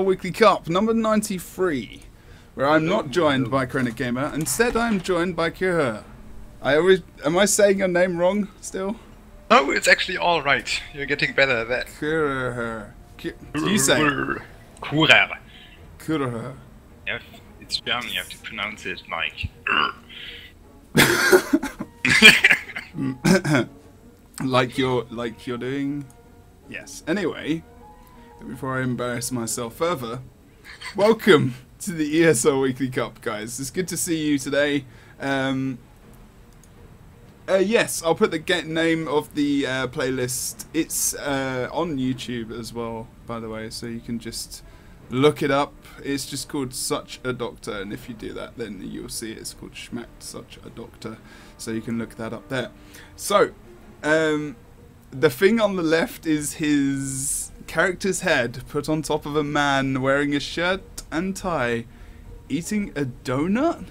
ESL Weekly Cup, number 93, where I'm not joined by Chronic Gamer. Instead, I'm joined by Kira. Am I saying your name wrong still? No, it's actually all right. You're getting better at that. Kira. Do you say it? Kurer. Kira. It's German, you have to pronounce it like... like you're doing? Yes. Anyway, before I embarrass myself further, welcome to the ESL Weekly Cup, guys. It's good to see you today. Yes, I'll put the name of the playlist. It's on YouTube as well, by the way, so you can just look it up. It's just called Such a Doctor, and if you do that, then you'll see it's called Schmacked Such a Doctor, so you can look that up there. So, the thing on the left is his character's head put on top of a man wearing a shirt and tie, eating a donut?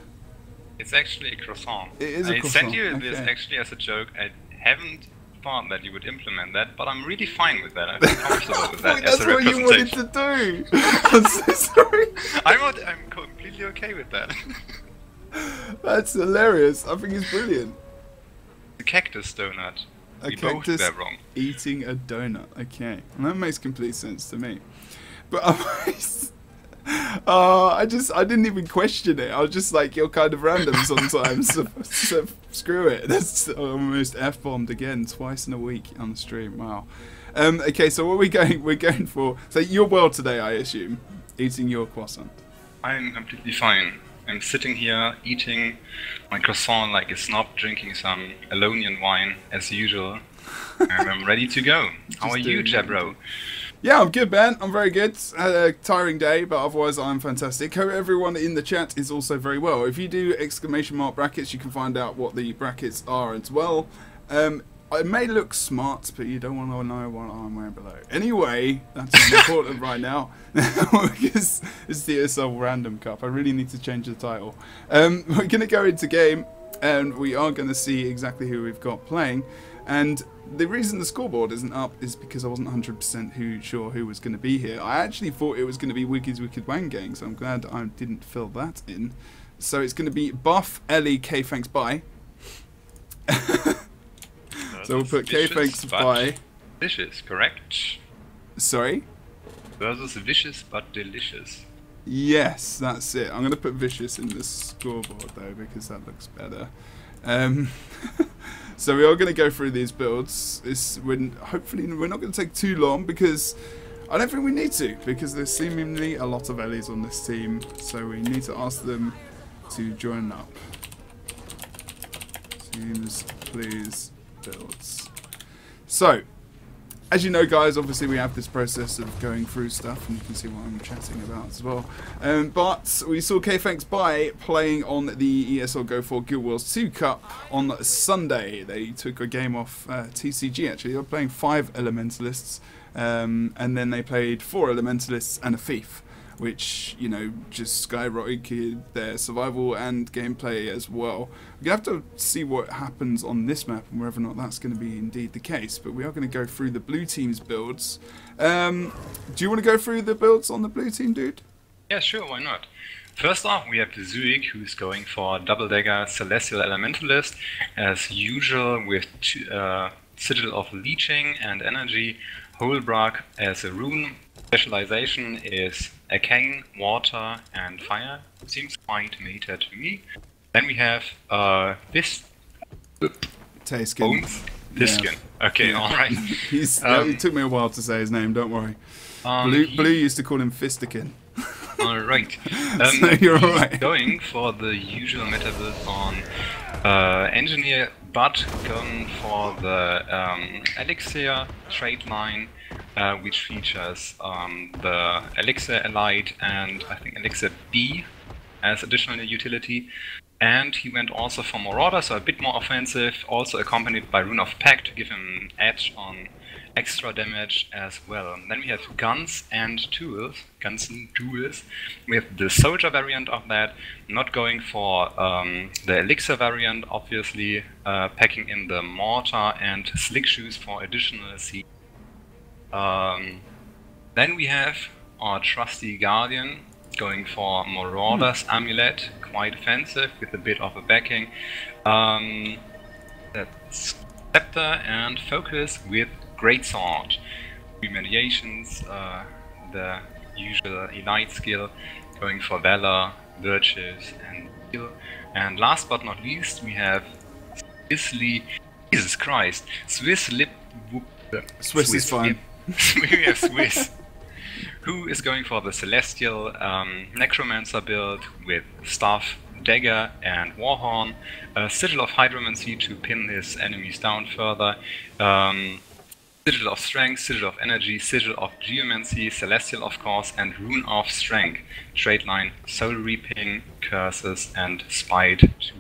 It's actually a croissant. It is a croissant. I sent you this actually as a joke. I haven't thought that you would implement that, but I'm really fine with that. I'm comfortable with that as a representation. That's what you wanted to do! I'm so sorry! I'm completely okay with that. That's hilarious. I think it's brilliant. A cactus donut. A cactus eating a donut. Okay. And that makes complete sense to me. But I didn't even question it. I was just like, you're kind of random sometimes. so screw it. That's almost F-bombed again twice in a week on the stream. Wow. Okay, so what we're going for. So you're well today, I assume, eating your croissant. I'm completely fine. I'm sitting here eating my croissant like a snob, drinking some Alonian wine as usual, and I'm ready to go. How are you, Jebro? Yeah, I'm good, man. I'm very good. Had a tiring day, but otherwise I'm fantastic. Hope everyone in the chat is also very well. If you do exclamation mark brackets, you can find out what the brackets are as well. It may look smart, but you don't want to know what I'm wearing below. Anyway, that's important right now, because it's the ESL Random Cup. I really need to change the title. We're going to go into game, and we are going to see exactly who we've got playing. And the reason the scoreboard isn't up is because I wasn't 100% sure who was going to be here. I actually thought it was going to be Wiggy's Wicked Wang Gang, so I'm glad I didn't fill that in. So it's going to be Buff, Ellie, K, thanks, bye. So we'll put K, thanks, bye. Delicious, correct? Sorry? Versus vicious but delicious. Yes, that's it. I'm going to put vicious in the scoreboard though, because that looks better. So we are going to go through these builds. Hopefully we're not going to take too long, because I don't think we need to, because there's seemingly a lot of Ellies on this team, so we need to ask them to join up. Teams, please, builds. So, as you know, guys, obviously we have this process of going through stuff, and you can see what I'm chatting about as well. But we saw K Thanks Bye playing on the ESL Go4 Guild Wars 2 Cup on Sunday. They took a game off TCG, actually. They were playing 5 Elementalists, and then they played 4 Elementalists and a Thief, which, you know, just skyrocketed their survival and gameplay as well. We're going to have to see what happens on this map and whether or not that's going to be indeed the case, but we are going to go through the blue team's builds. Do you want to go through the builds on the blue team, dude? Yeah, sure, why not? First off, we have the Zuik, who's going for Double Dagger Celestial Elementalist, as usual, with Sigil of Leeching and Energy. Holbrock as a rune. Specialization is Arcane, Water, and Fire. Seems quite meta to me. Then we have this Tayskin. Tiskin. Yeah. Okay, yeah. Alright. It took me a while to say his name, don't worry. Blue used to call him Fistikin. Alright. So you're alright. Going for the usual meta build on Engineer, but going for the Elixir trade line, which features the Elixir Elite and I think Elixir B as additional utility. And he went also for Marauder, so a bit more offensive, also accompanied by Rune of Pact to give him edge on extra damage as well. Then we have guns and tools. We have the soldier variant of that, not going for the elixir variant, obviously, packing in the mortar and slick shoes for additional C. Then we have our trusty Guardian, going for Marauder's Amulet, quite offensive with a bit of a backing. That's Scepter and Focus with Greatsword. Remediations, the usual Elite skill, going for Valor, Virtues and Heal. And last but not least, we have Jesus Christ, Swiss is fine. We have Swiss, who is going for the Celestial Necromancer build with Staff, Dagger and Warhorn, Sigil of Hydromancy to pin his enemies down further, Sigil of Strength, Sigil of Energy, Sigil of Geomancy, Celestial of course, and Rune of Strength. Trade line, Soul Reaping, Curses and Spite to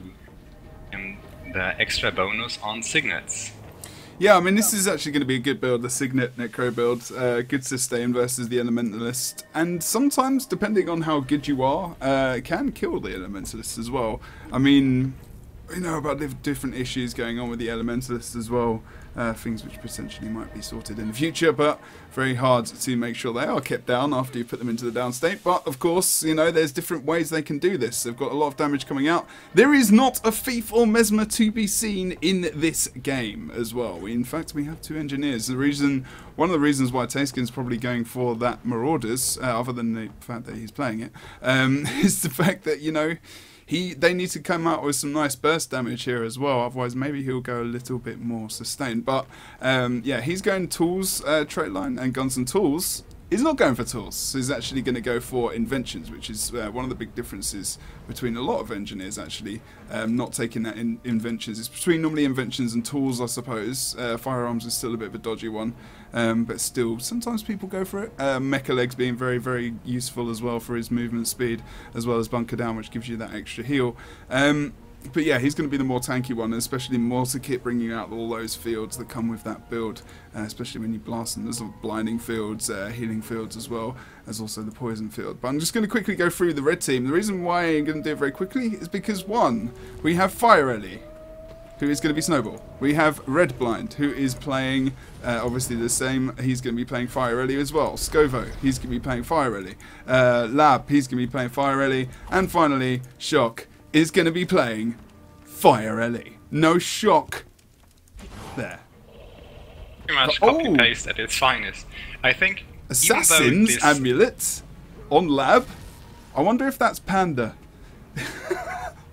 the extra bonus on Signets. Yeah, I mean, this is actually going to be a good build, the Signet Necro build. Good sustain versus the Elementalist. And sometimes, depending on how good you are, it can kill the Elementalist as well. I mean, we know about the different issues going on with the Elementalist as well. Things which potentially might be sorted in the future, but very hard to make sure they are kept down after you put them into the down state. But of course, you know, there's different ways they can do this. They've got a lot of damage coming out. There is not a Thief or Mesmer to be seen in this game as well. In fact, we have two engineers. One of the reasons why Tayskin's probably going for that Marauders, other than the fact that he's playing it, is the fact that, you know, they need to come out with some nice burst damage here as well, otherwise maybe he'll go a little bit more sustained. But yeah, he's going tools trait line, and Guns and Tools is not going for tools. He's actually going to go for inventions, which is one of the big differences between a lot of engineers actually not taking that in inventions. It's between normally inventions and tools, I suppose. Firearms is still a bit of a dodgy one, but still sometimes people go for it. Mecha Legs being very, very useful as well for his movement speed, as well as Bunker Down, which gives you that extra heal. But yeah, he's going to be the more tanky one, especially Mortar Kit bringing out all those fields that come with that build, especially when you blast them. There's blinding fields, healing fields as well, as also the poison field. But I'm just going to quickly go through the red team. The reason why I'm going to do it very quickly is because, one, we have Fire Ellie, who is going to be Snowball. We have Red Blind, who is playing, obviously the same, he's going to be playing Fire Ellie as well. Scovo, he's going to be playing Fire Ellie. Lab, he's going to be playing Fire Ellie. And finally, Shock is going to be playing Fire Ellie. No shock there. Pretty much copy-paste at its finest. I think Assassin's Amulet on Lab. I wonder if that's Panda.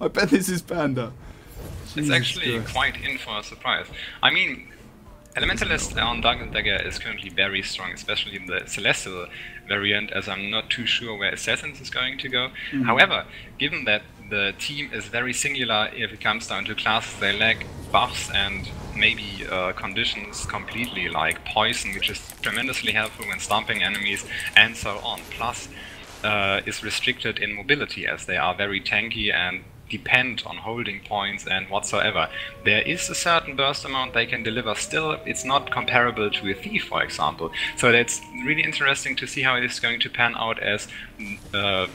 I bet this is Panda. It's actually quite in for a surprise. I mean, Elementalist on Dagger is currently very strong, especially in the Celestial variant, as I'm not too sure where Assassins is going to go. However, given that the team is very singular if it comes down to classes, they lack buffs and maybe conditions completely, like Poison, which is tremendously helpful when stomping enemies, and so on. Plus, is restricted in mobility, as they are very tanky and depend on holding points and whatsoever. There is a certain burst amount they can deliver. Still, it's not comparable to a Thief, for example. So that's really interesting to see how it is going to pan out, as a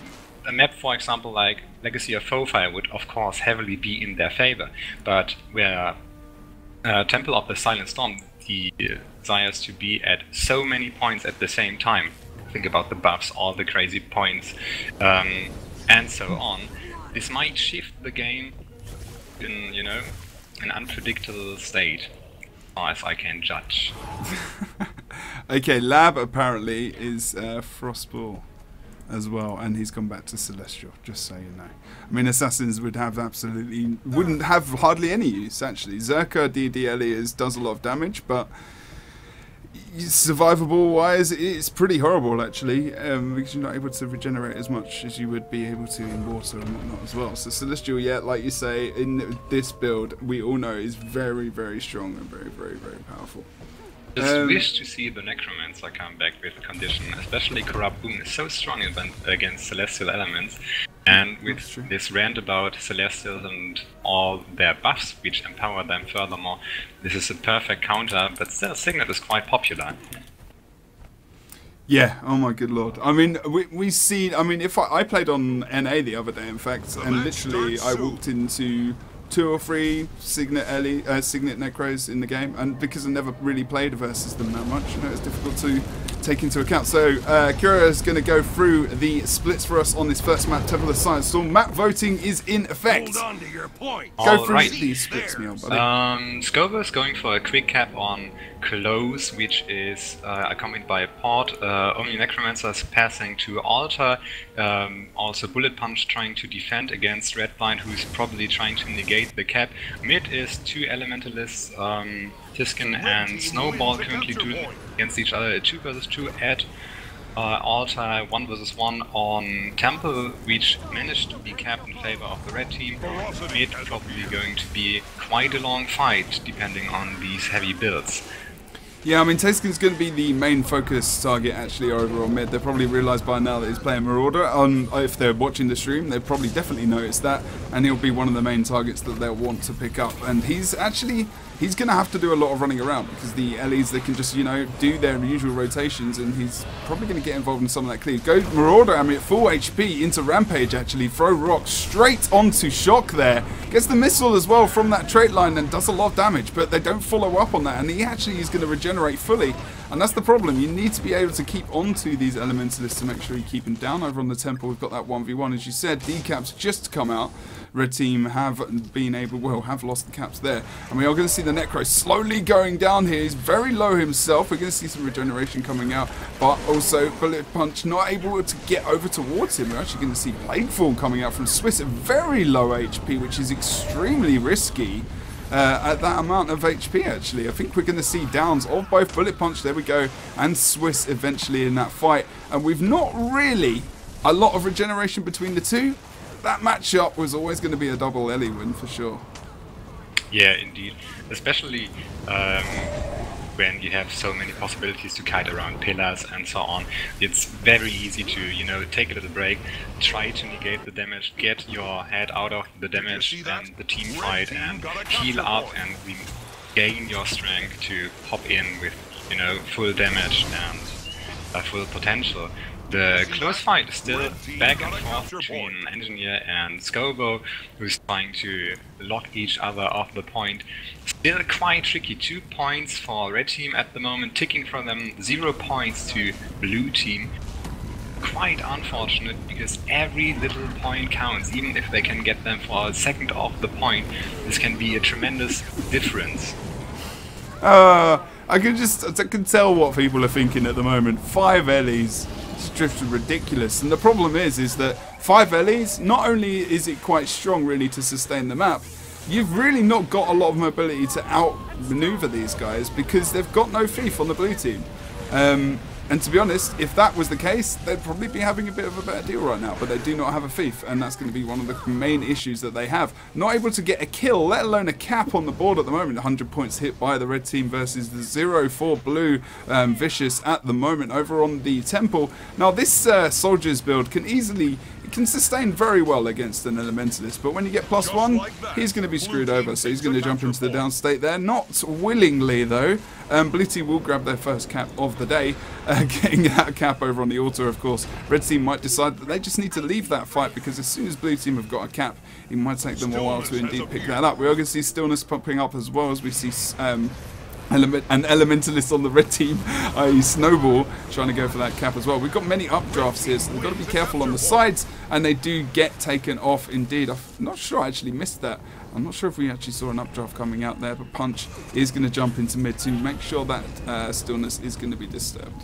map, for example, like Legacy of Foefire would of course heavily be in their favor, but where Temple of the Silent Storm desires to be at so many points at the same time, think about the buffs, all the crazy points, and so on, this might shift the game in, you know, an unpredictable state, as I can judge. Okay, Lab apparently is Frostball as well, and he's gone back to Celestial, just so you know. I mean, Assassins would have wouldn't have hardly any use, actually. Zerka DDLE does a lot of damage, but survivable wise, it's pretty horrible actually, because you're not able to regenerate as much as you would be able to in water and whatnot as well. So Celestial, yeah, like you say, in this build, we all know is very, very strong and very, very, very powerful. Just wish to see the Necromancer come back with condition, especially Corrupt Boon is so strong against Celestial elements, and with this rant about Celestials and all their buffs which empower them furthermore, this is a perfect counter, but still Signet is quite popular. Yeah, oh my good lord. I mean, we see, I mean, if I played on NA the other day, in fact, and literally I walked into 2 or 3 Signet Necros in the game, and because I never really played versus them that much, you know, it's difficult to take into account. So Kira is going to go through the splits for us on this first map, Temple of the Science Storm. Map voting is in effect. Hold on to your point. Go through these splits, Neil, buddy. Scobo is going for a quick cap on Close, which is accompanied by a pod. Only Necromancer is passing to Altar. Also Bullet Punch trying to defend against Redblind, who's probably trying to negate the cap. Mid is 2 Elementalists, Tiskin and Snowball currently doing against each other, a 2 versus 2 at Altar, 1 versus 1 on Temple, which managed to be capped in favor of the red team. Mid probably going to be quite a long fight depending on these heavy builds. Yeah, I mean, Taskin's going to be the main focus target actually over on mid. They probably realised by now that he's playing Marauder. If they're watching the stream, they probably definitely noticed that, and he'll be one of the main targets that they'll want to pick up. And he's going to have to do a lot of running around because the Ellies, they can just, you know, do their usual rotations, and he's probably going to get involved in some of that cleave. Go Marauder, I mean, at full HP into Rampage actually, throw rocks straight onto Shock there. Gets the missile as well from that trait line and does a lot of damage, but they don't follow up on that, and he actually is going to regenerate fully. And that's the problem. You need to be able to keep onto these Elementalists to make sure you keep them down. Over on the Temple, we've got that 1v1. As you said, decap's just come out. Red team have been able, well, have lost the caps there. And we are going to see the Necro slowly going down here. He's very low himself. We're going to see some regeneration coming out. But also, Bullet Punch not able to get over towards him. We're actually going to see Plaguefall coming out from Swiss at very low HP, which is extremely risky. At that amount of HP actually. I think we're going to see downs of both Bullet Punch, there we go, and Swiss eventually in that fight. And we've not really a lot of regeneration between the two. That matchup was always going to be a double Ellie win for sure. Yeah, indeed. Especially when you have so many possibilities to kite around pillars and so on. It's very easy to, you know, take a little break, try to negate the damage, get your head out of the damage and the team fight, and heal up and regain your strength to pop in with, you know, full damage and full potential. The close fight is still back and forth between Engineer and Scobo, who's trying to lock each other off the point. Still quite tricky. 2 points for red team at the moment, ticking from them, 0 points to blue team. Quite unfortunate, because every little point counts. Even if they can get them for a second off the point, this can be a tremendous difference. I can tell what people are thinking at the moment. 5 Ellies. Drifted ridiculous, and the problem is that 5 Ellies, not only is it quite strong really to sustain the map, you've really not got a lot of mobility to outmaneuver these guys because they've got no thief on the blue team. And to be honest, if that was the case, they'd probably be having a bit of a better deal right now, but they do not have a thief, and that's going to be one of the main issues that they have. Not able to get a kill, let alone a cap on the board at the moment. 100 points hit by the red team versus the 0-4 blue Vicious at the moment over on the Temple. Now this Soldiers build can sustain very well against an Elementalist, but when you get +1, he's going to be screwed over, so he's going to jump into the downstate there. Not willingly though. Blue team will grab their first cap of the day, getting that cap over on the altar of course. Red team might decide that they just need to leave that fight, because as soon as blue team have got a cap, it might take them a while to indeed pick that up. We are going to see Stillness popping up as well, as we see an Elementalist on the red team, i.e. Snowball, trying to go for that cap as well. We've got many updrafts here, so we've got to be careful on the sides, and they do get taken off indeed. I'm not sure I actually missed that. I'm not sure if we actually saw an updraft coming out there, but Punch is going to jump into mid to make sure that Stillness is going to be disturbed.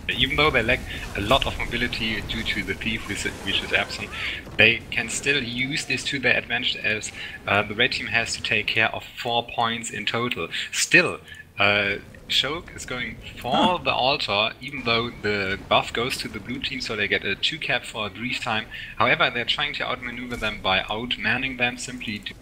Even though they lack a lot of mobility due to the thief which is absent, they can still use this to their advantage, as the red team has to take care of 4 points in total. Still, Shoke is going for the altar, even though the buff goes to the blue team, so they get a 2 cap for a brief time. However, they're trying to outmaneuver them by outmanning them simply to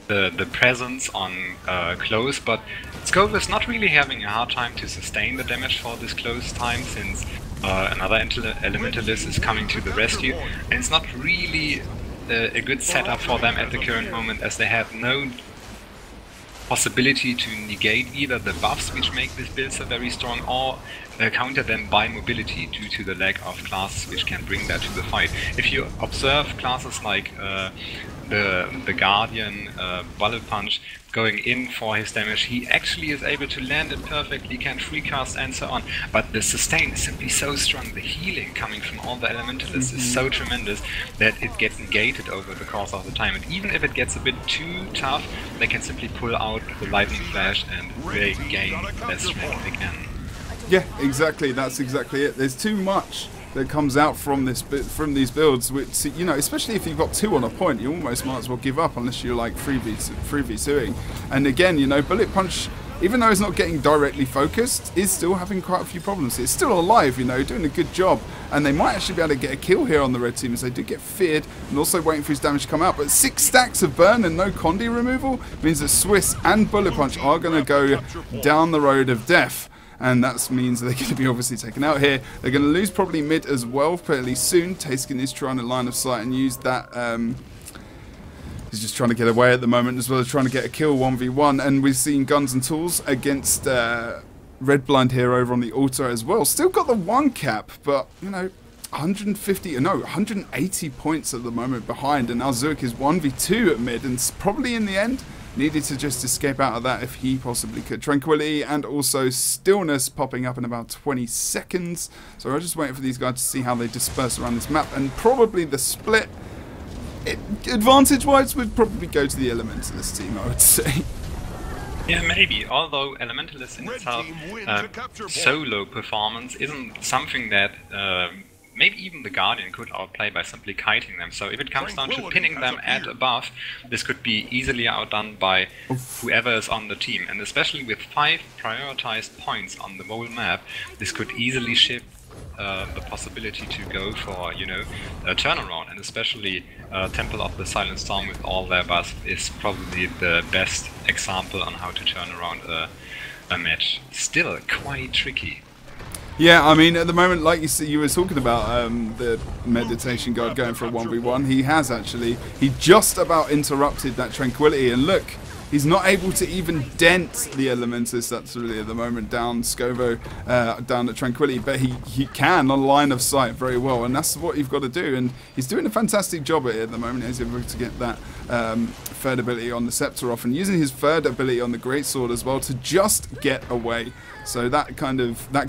the presence on close, but Scope is not really having a hard time to sustain the damage for this close time, since another Elementalist is coming to the rescue, and it's not really a good setup for them at the current moment, as they have no possibility to negate either the buffs which make this build so very strong, or counter them by mobility due to the lack of classes which can bring that to the fight. If you observe classes like the Guardian, Bullet Punch, going in for his damage, he actually is able to land it perfectly, can free cast and so on, but the sustain is simply so strong, the healing coming from all the elementalists is so tremendous that it gets negated over the course of the time, and even if it gets a bit too tough, they can simply pull out the lightning flash and regain their strength again. Yeah, exactly, that's exactly it. There's too much that comes out from these builds, which, you know, especially if you've got 2 on a point, you almost might as well give up unless you're like 3v2ing. And again, you know, Bullet Punch, even though it's not getting directly focused, is still having quite a few problems. It's still alive, you know, doing a good job, and they might actually be able to get a kill here on the red team as they do get feared, and also waiting for his damage to come out. But 6 stacks of burn and no Condi removal means that Swiss and Bullet Punch are going to go down the road of death. And that means they're going to be obviously taken out here. They're going to lose probably mid as well fairly soon. Tayskin is trying to line of sight and use that. He's just trying to get away at the moment, as well as trying to get a kill 1v1. And we've seen Guns and Tools against Red Blind here over on the altar as well. Still got the 1 cap, but, you know, 180 points at the moment behind. And now Zurich is 1v2 at mid, and probably in the end needed to just escape out of that if he possibly could. Tranquility and also Stillness popping up in about 20 seconds. So I'm just waiting for these guys to see how they disperse around this map. And probably the split, advantage-wise, would probably go to the Elementalist team, I would say. Yeah, maybe. Although Elementalist in itself, solo performance isn't something that maybe even the Guardian could outplay by simply kiting them. So if it comes down to pinning them at above, this could be easily outdone by whoever is on the team. And especially with 5 prioritized points on the whole map, this could easily shift the possibility to go for, you know, a turnaround. And especially Temple of the Silent Storm with all their buffs is probably the best example on how to turn around a match. Still quite tricky. Yeah, I mean, at the moment, like you were talking about, the Meditation God going for a 1v1, he has actually, he just about interrupted that Tranquility, and look, he's not able to even dent the Elementalist that's really at the moment down Scovo, down at Tranquility, but he can on line of sight very well, and that's what you've got to do, and he's doing a fantastic job at it at the moment. He's able to get that third ability on the Scepter off, and using his third ability on the Greatsword as well to just get away. So that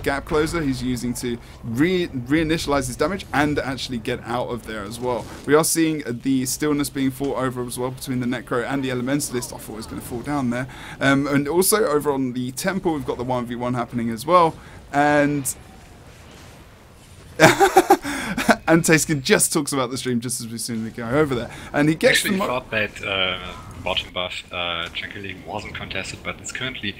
gap closer he's using to reinitialize his damage and actually get out of there as well. We are seeing the Stillness being fought over as well between the Necro and the Elementalist. I thought it was going to fall down there. And also over on the Temple, we've got the 1v1 happening as well. And and Tayskin just talks about the stream just as we soon go over there. And he gets actually thought that bottom buff Tranquility wasn't contested, but it's currently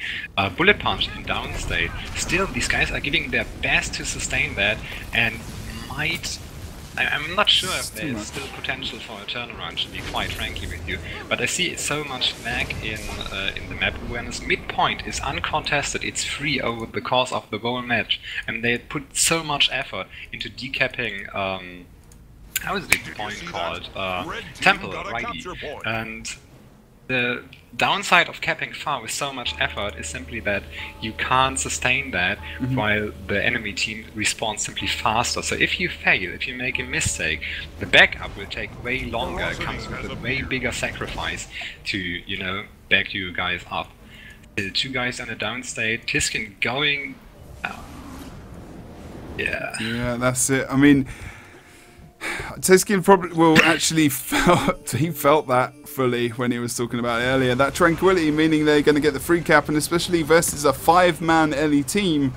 Bullet Punch in down state. Still, these guys are giving their best to sustain that, and might... I'm not sure if there's still potential for a turnaround, to be quite frankly with you, but I see so much lag in the map awareness. Midpoint is uncontested, it's free over the course of the whole match, and they put so much effort into decapping, how is the point called? Temple, righty. And the downside of capping far with so much effort is simply that you can't sustain that while the enemy team respawns simply faster. So if you fail, if you make a mistake, the backup will take way longer. It comes with a way bigger sacrifice to, you know, back you guys up. The 2 guys on a down state, Tayskin going... Yeah, that's it. I mean, Tayskin probably will actually felt that fully when he was talking about it earlier. That Tranquility, meaning they're going to get the free cap, and especially versus a 5-man LE team,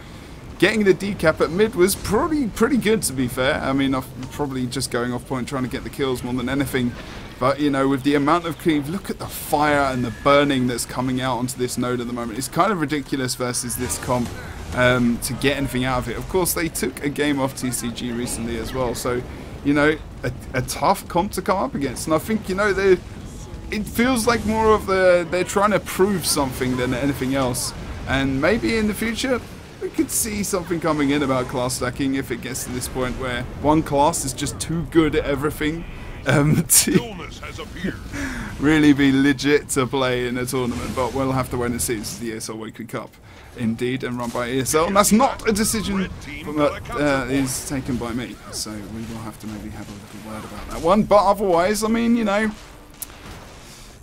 getting the decap at mid was probably pretty good, to be fair. I mean, I'm probably just going off point trying to get the kills more than anything. But, you know, with the amount of cleave, look at the fire and the burning that's coming out onto this node at the moment. It's kind of ridiculous versus this comp to get anything out of it. Of course, they took a game off TCG recently as well, so, you know, a tough comp to come up against. And I think, you know, it feels like more of they're trying to prove something than anything else. And maybe in the future, we could see something coming in about class stacking if it gets to this point where one class is just too good at everything to really be legit to play in a tournament. But we'll have to wait and see. This is the ESL Weekly Cup, indeed, and run by ESL. And that's not a decision that is taken by me. So we will have to maybe have a little word about that one. But otherwise, I mean, you know,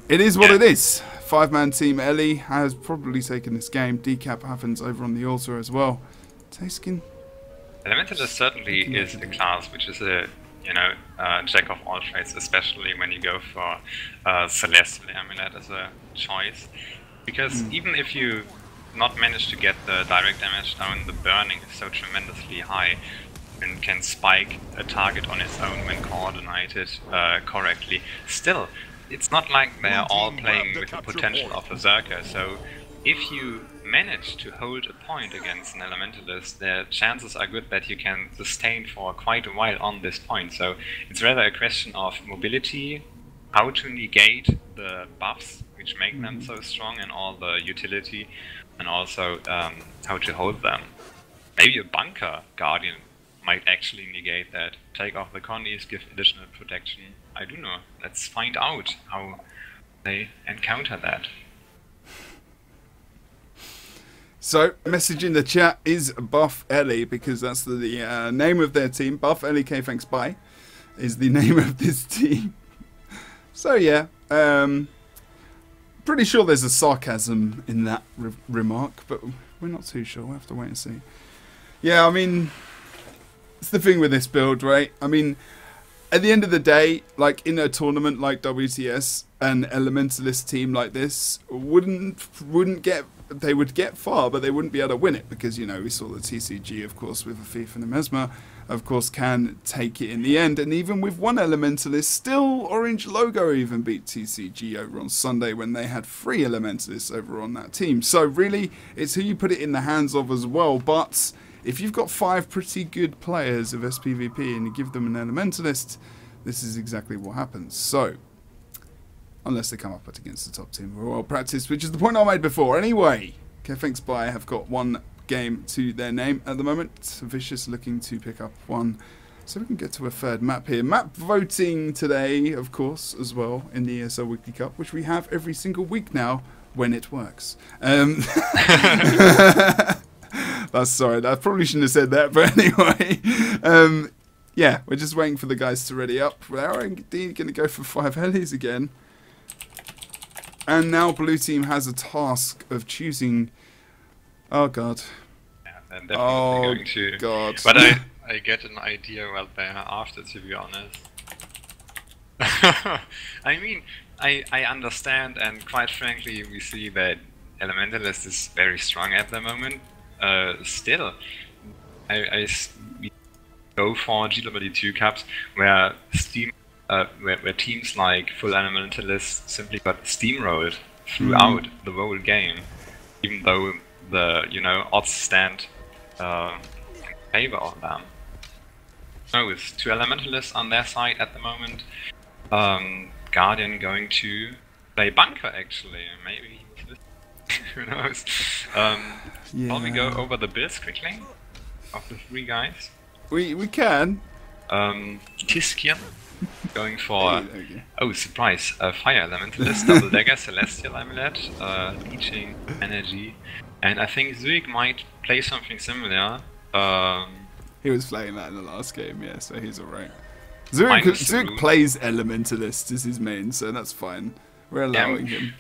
it is what it is. 5-man team. Ellie has probably taken this game. Decap happens over on the altar as well. Taskin. Elementalist certainly is a class which is a, you know, jack of all trades, especially when you go for Celestial Amulet as a choice. Because even if you not manage to get the direct damage down, the burning is so tremendously high and can spike a target on its own when coordinated correctly. Still, it's not like they're all playing with the potential of a Berserker, so if you manage to hold a point against an Elementalist, the chances are good that you can sustain for quite a while on this point. So it's rather a question of mobility, how to negate the buffs which make them so strong, and all the utility, and also how to hold them. Maybe a Bunker Guardian might actually negate that. Take off the connies, give additional protection. I don't know. Let's find out how they encounter that. So, message in the chat is Buff Ellie, because that's the name of their team. Buff Ellie K Thanks Bye is the name of this team. So yeah, pretty sure there's a sarcasm in that remark, but we're not too sure. We'll have to wait and see. Yeah, I mean, it's the thing with this build, right? I mean, at the end of the day, like in a tournament like WTS, an Elementalist team like this wouldn't get. They would get far, but they wouldn't be able to win it, because, you know, we saw the TCG, of course, with the Thief and the Mesmer, of course, can take it in the end. And even with one Elementalist, still Orange Logo even beat TCG over on Sunday when they had 3 Elementalists over on that team. So really, it's who you put it in the hands of as well. But if you've got 5 pretty good players of sPvP and you give them an Elementalist, this is exactly what happens. So, unless they come up against the top team who are well practiced, which is the point I made before. Anyway, Thanks Bye have got 1 game to their name at the moment. Vicious looking to pick up 1. So we can get to a 3rd map here. Map voting today, of course, as well, in the ESL Weekly Cup, which we have every single week now when it works. That's sorry, I probably shouldn't have said that, but anyway. Yeah, we're just waiting for the guys to ready up. We're indeed going to go for 5 helis again. And now blue team has a task of choosing. Oh god. Yeah, they're definitely going to. God. But I get an idea what they are after, to be honest. I mean, I understand, and quite frankly, we see that Elementalist is very strong at the moment. Still, we go for GW2 Cups where where teams like Full Elementalist simply got steamrolled throughout the whole game, even though the odds stand in favor of them. So with 2 Elementalists on their side at the moment, Guardian going to play Bunker actually, maybe. Who knows? Yeah. Shall we go over the builds quickly of the 3 guys? We can. Tiskian going for, oh surprise, Fire Elementalist, Double Dagger, Celestial Amulet, Leeching, Energy, and I think Zuik might play something similar. He was playing that in the last game, yeah, so he's alright. Zuik plays Elementalist as his main, so that's fine. We're allowing him.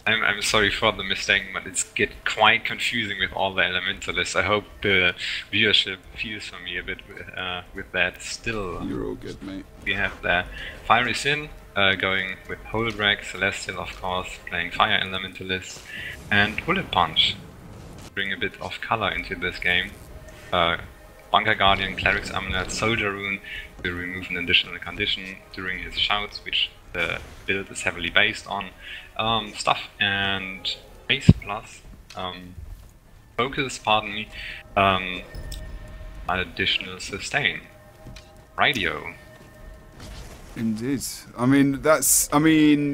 I'm sorry for the mistake, but it's get quite confusing with all the Elementalists. I hope the viewership feels for me a bit with that. Still, you're all good, mate. We have the Fiery Sin going with Holdwreck, Celestial, of course, playing Fire Elementalist, and Bullet Punch. Bring a bit of color into this game. Bunker Guardian, Cleric's Amulet, Soldier Rune to remove an additional condition during his shouts, which the build is heavily based on. Stuff and base plus focus, pardon me, additional sustain. Radio. Indeed. I mean,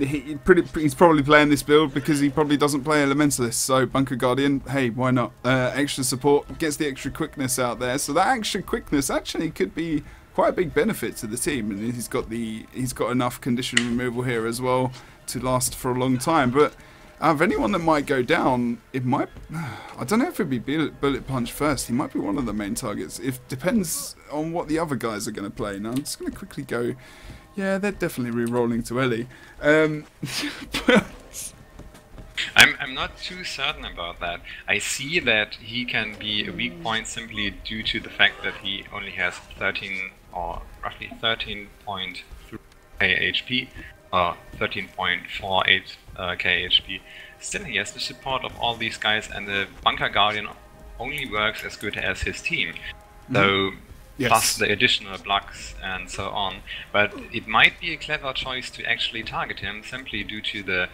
he's probably playing this build because he probably doesn't play Elementalist. So Bunker Guardian, hey, why not? Extra support, gets the extra quickness out there. So that extra quickness actually could be quite a big benefit to the team, and he's got enough condition removal here as well to last for a long time. But out of anyone that might go down, it might, I don't know if it'd be Bullet Punch first. He might be one of the main targets. It depends on what the other guys are going to play. Now I'm just going to quickly go. Yeah, they're definitely re-rolling to Ellie. I'm not too certain about that. I see that he can be a weak point simply due to the fact that he only has 13 or roughly 13.3 KHP or 13.48 KHP. Still, he has the support of all these guys, and the Bunker Guardian only works as good as his team. So. Yes. Plus the additional blocks and so on, but it might be a clever choice to actually target him simply due to the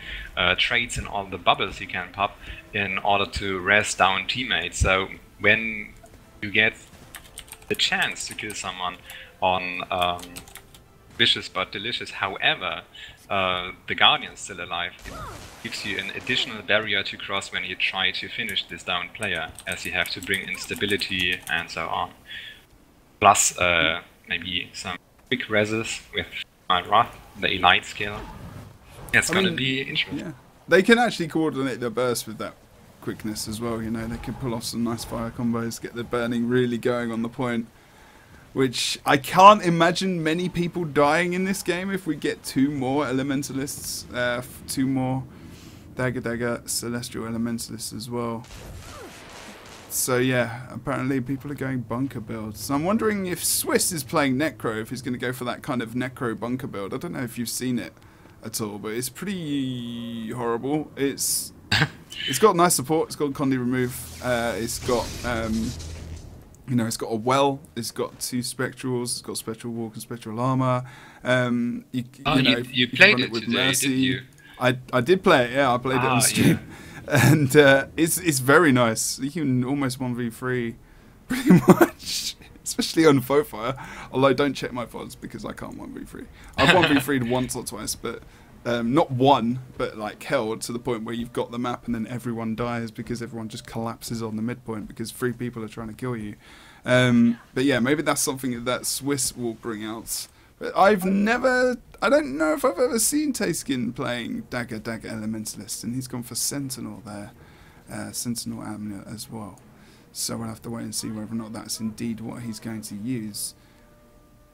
traits and all the bubbles he can pop in order to res down teammates. So when you get the chance to kill someone on vicious but delicious, however, the Guardian's still alive, it gives you an additional barrier to cross when you try to finish this down player, as you have to bring instability and so on. Plus, maybe some quick reses with my Wrath, the Elite skill. It's gonna be interesting. Yeah. They can actually coordinate their burst with that quickness as well, you know. They can pull off some nice fire combos, get the burning really going on the point. Which I can't imagine many people dying in this game if we get 2 more Elementalists, 2 more Dagger Celestial Elementalists as well. So yeah, apparently people are going bunker builds. So I'm wondering if Swiss is playing Necro, if he's going to go for that kind of Necro bunker build. I don't know if you've seen it at all, but it's pretty horrible. It's got nice support. It's got Condi remove. It's got you know, it's got a well. It's got 2 spectrals. It's got spectral walk and spectral armor. You played it with Mercy. Didn't you? I did play it. Yeah, I played it on stream. Yeah. And it's very nice. You can almost 1v3 pretty much, especially on Fofire. Although don't check my VODs because I can't 1v3. I've 1v3'd once or twice, but not one, but like held to the point where you've got the map and then everyone dies because everyone just collapses on the midpoint because 3 people are trying to kill you. But yeah, maybe that's something that Swiss will bring out. But I don't know if I've ever seen Tayskin playing Dagger Elementalist, and he's gone for Sentinel there, Sentinel Amulet as well. So we'll have to wait and see whether or not that's indeed what he's going to use.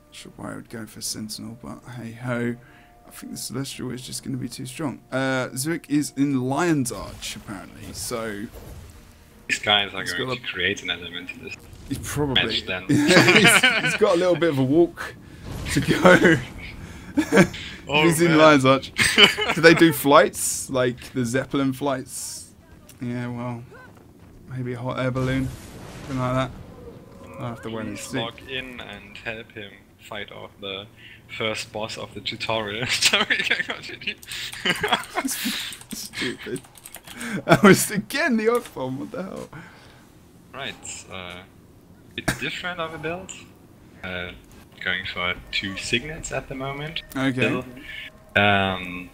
Not sure why I would go for Sentinel, but hey ho, I think the Celestial is just going to be too strong. Zurich is in Lion's Arch apparently, so these guys are going to create an Elementalist. He's probably he's got a little bit of a walk to go. He's in Lion's Arch. Do they do flights like the Zeppelin flights? Yeah, well, maybe a hot air balloon, something like that. I'll have to wait and see. Log in and help him fight off the first boss of the tutorial, so we can continue. Stupid. That was again the off bomb. What the hell? Right. It's different of a build. Going for 2 signets at the moment. Okay.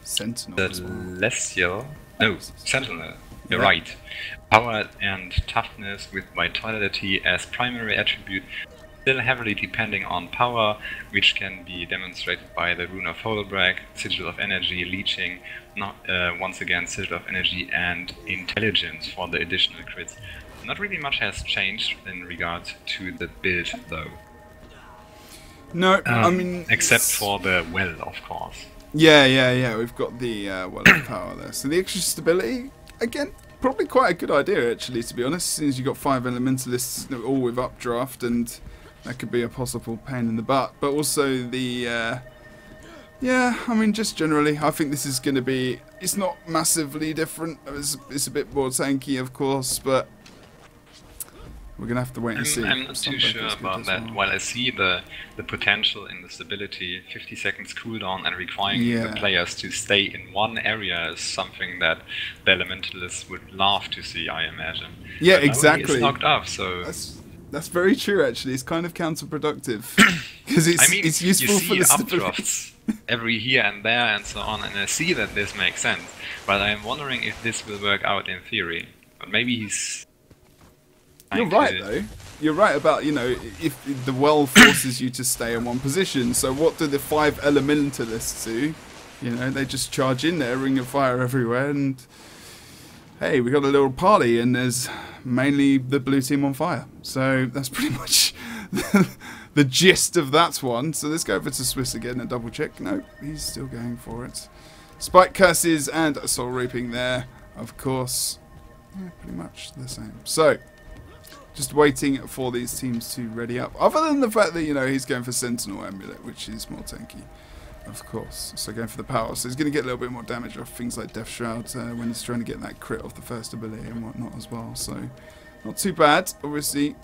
Sentinel. Celestial. No, Sentinel. You're right. Power and toughness with vitality as primary attribute. Still heavily depending on power, which can be demonstrated by the Rune of Holbrag, Sigil of Energy, Leeching, once again Sigil of Energy, and Intelligence for the additional crits. Not really much has changed in regards to the build though. No, I mean... except for the well, of course. Yeah, we've got the well of power there. So the extra stability, again, probably quite a good idea actually, to be honest, since you've got 5 Elementalists all with updraft, and that could be a possible pain in the butt. But also the... yeah, I mean, just generally, I think this is going to be... It's not massively different. It's a bit more tanky, of course, but... We're going to have to wait and see. I'm not too sure about that. Well. While I see the potential in the stability, 50 seconds cooldown and requiring the players to stay in one area is something that the Elementalists would love to see, I imagine. Yeah, but exactly. It's knocked off, so... That's very true, actually. It's kind of counterproductive. Because it's useful for the updrafts every here and there and so on, and I see that this makes sense. But I'm wondering if this will work out in theory. But maybe he's... You're right, though. you're right about, you know, if the well forces you to stay in one position. So what do the 5 elementalists do? You know, they just charge in there, ring of fire everywhere, and hey, we got a little party, and there's mainly the blue team on fire. So that's pretty much the gist of that one. So let's go over to Swiss again and double check. No, he's still going for it. Spike curses and soul reaping there, of course. Yeah, pretty much the same. So, just waiting for these teams to ready up. Other than the fact that, you know, he's going for Sentinel Amulet, which is more tanky, of course. So going for the power. So he's going to get a little bit more damage off things like Death Shroud when he's trying to get that crit off the first ability and whatnot as well. So, not too bad. Obviously,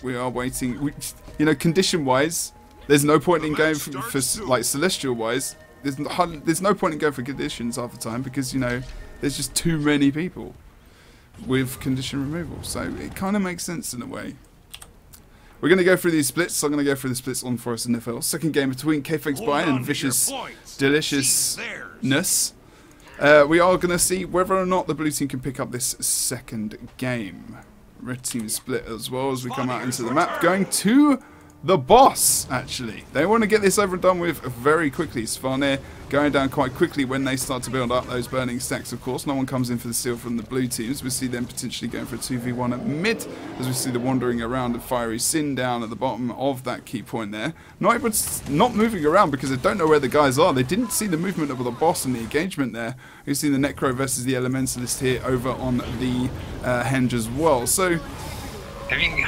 we are waiting. You know, condition-wise, there's no point in going for like Celestial-wise. There's no point in going for conditions half the time because, you know, there's just too many people with condition removal, so it kind of makes sense in a way. We're going to go through these splits, so I'm going to go through the splits on Forest and NFL. Second game between K-Fakes Bayern and Vicious Deliciousness. We are going to see whether or not the blue team can pick up this second game. Red team split as well as we come out into the map, going to the boss, actually. They want to get this over and done with very quickly. Svanir going down quite quickly when they start to build up those burning stacks, of course. No one comes in for the steal from the blue teams. We see them potentially going for a 2v1 at mid, as we see the wandering around of Fiery Sin down at the bottom of that key point there. Not moving around because they don't know where the guys are. They didn't see the movement of the boss and the engagement there. We've seen the Necro versus the Elementalist here over on the Henge as well. So, having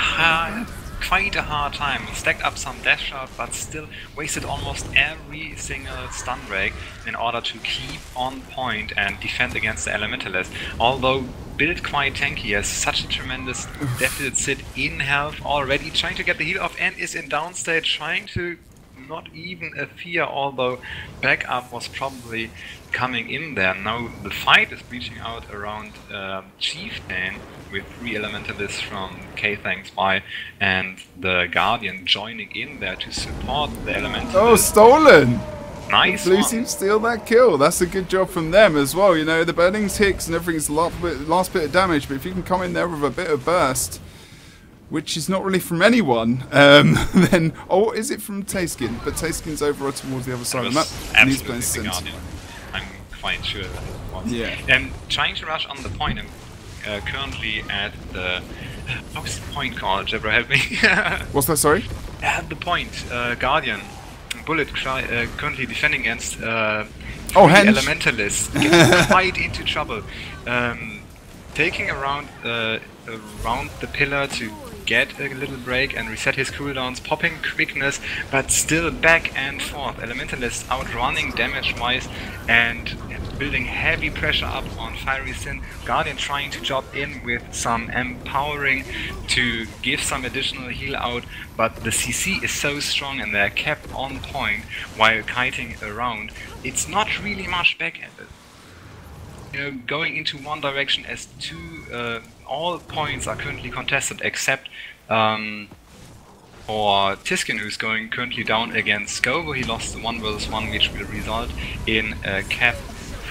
quite a hard time. He stacked up some Death Shroud, but still wasted almost every single stun break in order to keep on point and defend against the Elementalist. Although built quite tanky, he has such a tremendous deficit in health already, trying to get the heal off and is in downstate, trying to not even a fear, although backup was probably coming in there. Now the fight is reaching out around Chieftain with 3 Elementalists from K-Thanks by and the Guardian joining in there to support the Elementalist. Oh, stolen! Nice. Blue team steal that kill. That's a good job from them as well. You know, the burning ticks and everything's last bit of damage, but if you can come in there with a bit of burst, which is not really from anyone, then... Oh, is it from Tayskin? But Tayskin's over towards the other side of the map, and he's playing Sentinel. I'm quite sure that it was. Yeah. And trying to rush on the point, I'm currently at the... What's the point called? Jebro, help me. What's that, sorry? At the point, Guardian. Bullet currently defending against Henge. Elementalists. Getting quite into trouble. Taking around the pillar to get a little break and reset his cooldowns, popping quickness, but still back and forth. Elementalist outrunning damage-wise and building heavy pressure up on Fiery Sin. Guardian trying to drop in with some empowering to give some additional heal out, but the CC is so strong and they're kept on point while kiting around. It's not really much back-ended. You know, going into one direction as all points are currently contested except for Tiskin, who's going currently down against Skovo. He lost the 1 vs 1, which will result in a cap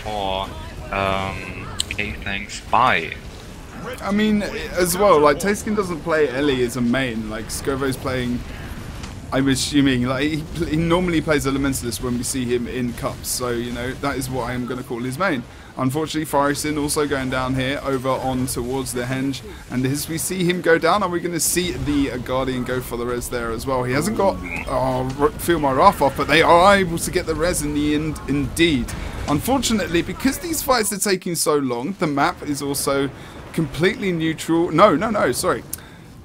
for K-Thanks by. I mean, as well, like, Tayskin doesn't play Ellie as a main, like, Skovo's playing, I'm assuming, like, he normally plays Elementalist when we see him in cups, so, you know, that is what I am going to call his main. Unfortunately, Fiery Sin also going down here, over on towards the Henge, and as we see him go down, are we going to see the Guardian go for the res there as well? He hasn't got, feel my wrath off, but they are able to get the res in the end, indeed. Unfortunately, because these fights are taking so long, the map is also completely neutral. No, sorry.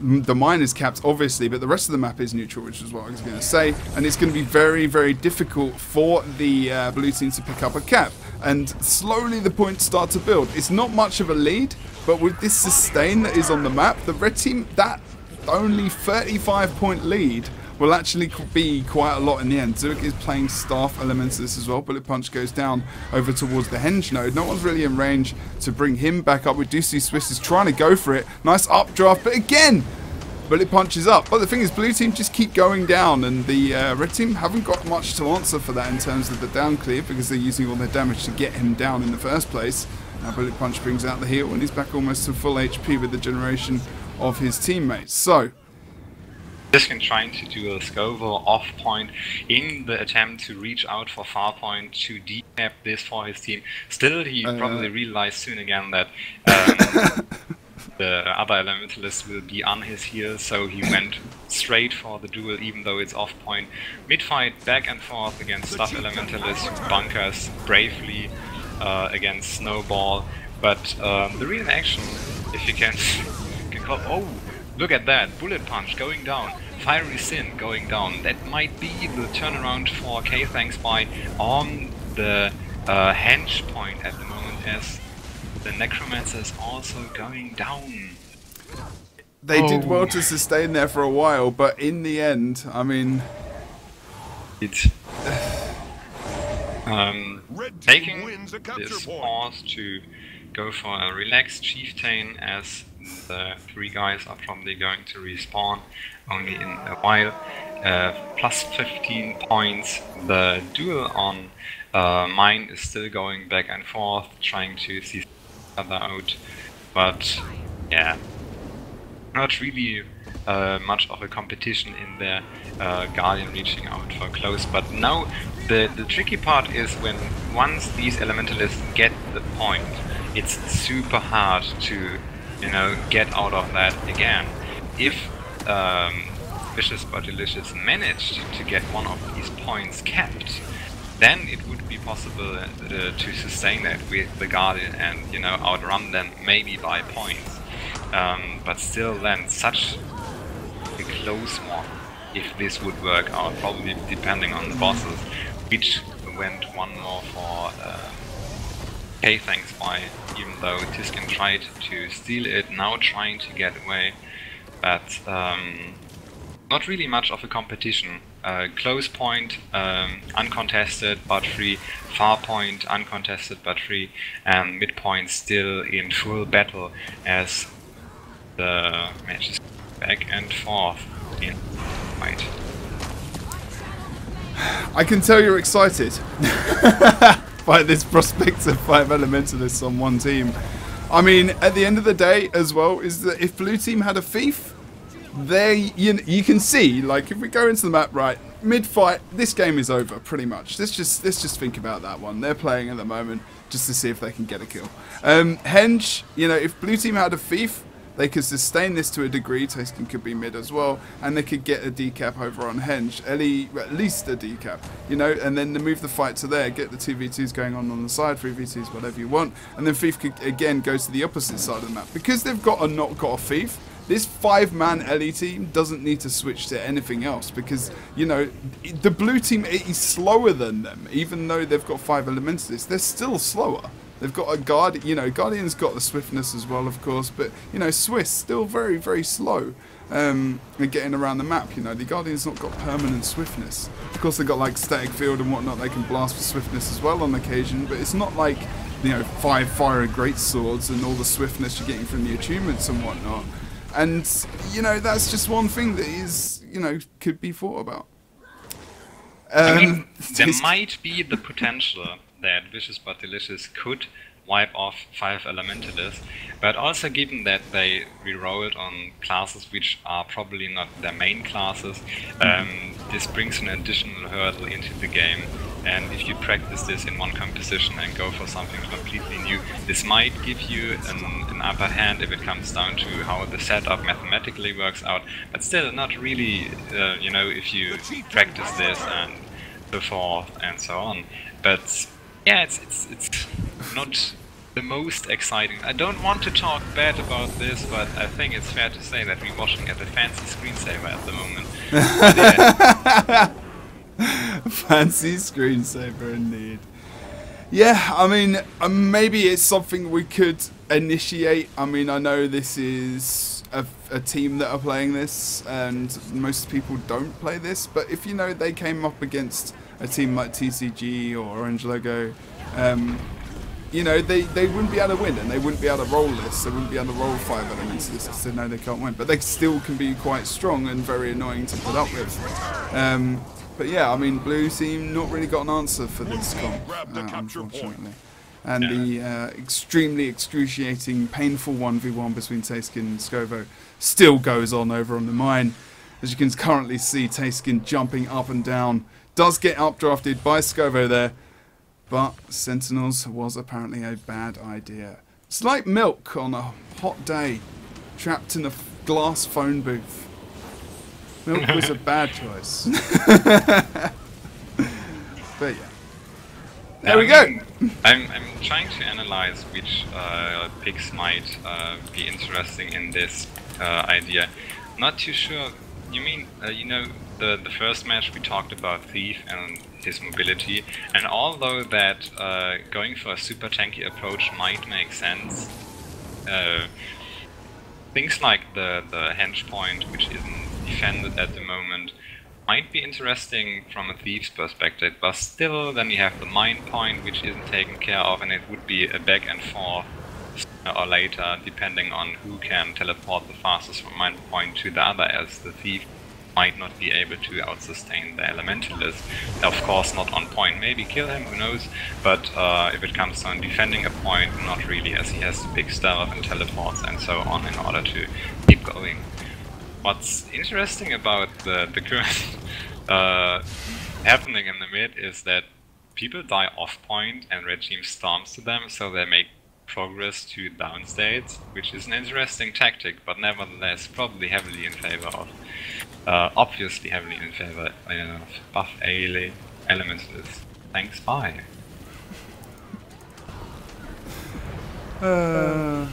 The mine is capped, obviously, but the rest of the map is neutral, which is what I was going to say. And it's going to be very, very difficult for the blue team to pick up a cap. And slowly the points start to build. It's not much of a lead, but with this sustain that is on the map, the red team, that only 35-point lead will actually be quite a lot in the end. Zurich is playing Staff Elementalist as well. Bullet Punch goes down over towards the Henge node. No one's really in range to bring him back up. We do see Swiss is trying to go for it. Nice updraft, but again, Bullet Punch is up. But the thing is, blue team just keep going down, and the red team haven't got much to answer for that in terms of the down clear, because they're using all their damage to get him down in the first place. Now Bullet Punch brings out the heal, and he's back almost to full HP with the generation of his teammates. So, Diskin trying to do a Scoville off point in the attempt to reach out for far point to decap this for his team. Still, he probably realized soon again that the other Elementalist will be on his heels, so he went straight for the duel even though it's off point. Mid-fight back and forth against Stuff Elementalist, who bunkers bravely against Snowball. But the real action, if you can call... Oh! Look at that, Bullet Punch going down, Fiery Sin going down. That might be the turnaround for K-Thanks by on the Henge point at the moment, as the Necromancer is also going down. They did well to sustain there for a while, but in the end, I mean... It's... taking this pause to go for a relaxed Chieftain, as the 3 guys are probably going to respawn only in a while. Plus 15 points. The duel on mine is still going back and forth, trying to see each other out. But yeah, not really much of a competition in there. Guardian reaching out for close. But now the tricky part is when once these Elementalists get the point, it's super hard to, you know, get out of that again. If Vicious but Delicious managed to get one of these points kept, then it would be possible to sustain that with the Guardian and, you know, outrun them maybe by points. But still then such a close one if this would work out, probably depending on the bosses, which went one more for K-Thanks by, even though Tiskin tried to steal it, now trying to get away. But not really much of a competition. Close point, uncontested but free, far point, uncontested but free, and mid point still in full battle as the match is back and forth in fight. I can tell you're excited by this prospect of 5 Elementalists on one team. I mean, at the end of the day as well, is that if blue team had a thief, you can see, like, if we go into the map, right, mid-fight, this game is over, pretty much. Let's just think about that one. They're playing at the moment just to see if they can get a kill. Henge, you know, if blue team had a thief, they could sustain this to a degree. Taskin could be mid as well, and they could get a decap over on Henge. Ellie, at least a decap, you know, and then move the fight to there, get the 2v2s going on the side, 3v2s, whatever you want, and then Thief could again go to the opposite side of the map. Because they've not got a Thief, this 5-man Ellie team doesn't need to switch to anything else, because, you know, the blue team is slower than them. Even though they've got 5 Elementalists, they're still slower. They've got a Guardian, you know, Guardian's got the swiftness as well, of course, but, you know, Swiss still very, very slow in getting around the map. You know, the Guardian's not got permanent swiftness. Of course, they've got, like, static field and whatnot, they can blast for swiftness as well on occasion, but it's not like, you know, 5 fire great swords and all the swiftness you're getting from the achievements and whatnot. And, you know, that's just one thing that is, you know, could be thought about. I mean, there might be the potential that Vicious but Delicious could wipe off 5 Elementalists, but also given that they rerolled on classes which are probably not their main classes, this brings an additional hurdle into the game. And if you practice this in one composition and go for something completely new, this might give you an upper hand if it comes down to how the setup mathematically works out, but still not really, you know, if you practice this and so forth and so on. But yeah, it's not the most exciting. I don't want to talk bad about this, but I think it's fair to say that we're watching at a fancy screensaver at the moment. Yeah. Fancy screensaver indeed. Yeah, I mean, maybe it's something we could initiate. I mean, I know this is a team that are playing this, and most people don't play this, but if, you know, they came up against a team like TCG or Orange Logo, you know, they wouldn't be able to win, and they wouldn't be able to roll this. They wouldn't be able to roll 5 elements this because they know they can't win. But they still can be quite strong and very annoying to put up with. But yeah, I mean, blue team not really got an answer for this comp, unfortunately. And the extremely excruciating, painful 1v1 between Taskin and Scovo still goes on over on the mine. As you can currently see, Tayskin jumping up and down. Does get updrafted by Scovo there. But Sentinels was apparently a bad idea. It's like milk on a hot day, trapped in a glass phone booth. Milk was a bad choice. But yeah. There we go. I'm trying to analyze which picks might be interesting in this idea. Not too sure. You mean, you know, the first match we talked about Thief and his mobility, and although that going for a super tanky approach might make sense, things like the henge point, which isn't defended at the moment, might be interesting from a Thief's perspective, but still then you have the mine point, which isn't taken care of, and it would be a back and forth sooner or later, depending on who can teleport the fastest from mine point to the other, as the Thief might not be able to outsustain the Elementalist. Of course not on point, maybe kill him, who knows, but if it comes on defending a point, not really, as he has to pick stealth and teleports and so on in order to keep going. What's interesting about the current happening in the mid is that people die off point and red team storms to them, so they make progress to downstates, which is an interesting tactic, but nevertheless probably heavily in favor of, obviously heavily in favor of buff Elementalists. Thanks, bye. I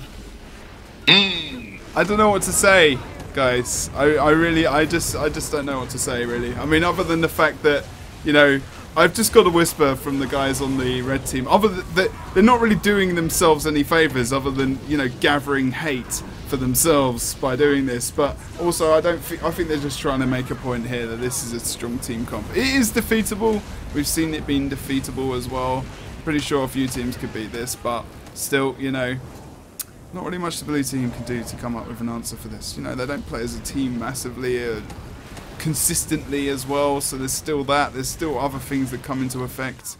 don't know what to say, guys. I just don't know what to say, really. I mean, other than the fact that, you know, I've just got a whisper from the guys on the red team. Other than they're not really doing themselves any favors, other than, you know, gathering hate for themselves by doing this. But also, I think they're just trying to make a point here that this is a strong team comp. It is defeatable. We've seen it being defeatable as well. Pretty sure a few teams could beat this, but still, you know, not really much the blue team can do to come up with an answer for this. You know, they don't play as a team massively. Consistently as well, so there's still that. There's still other things that come into effect.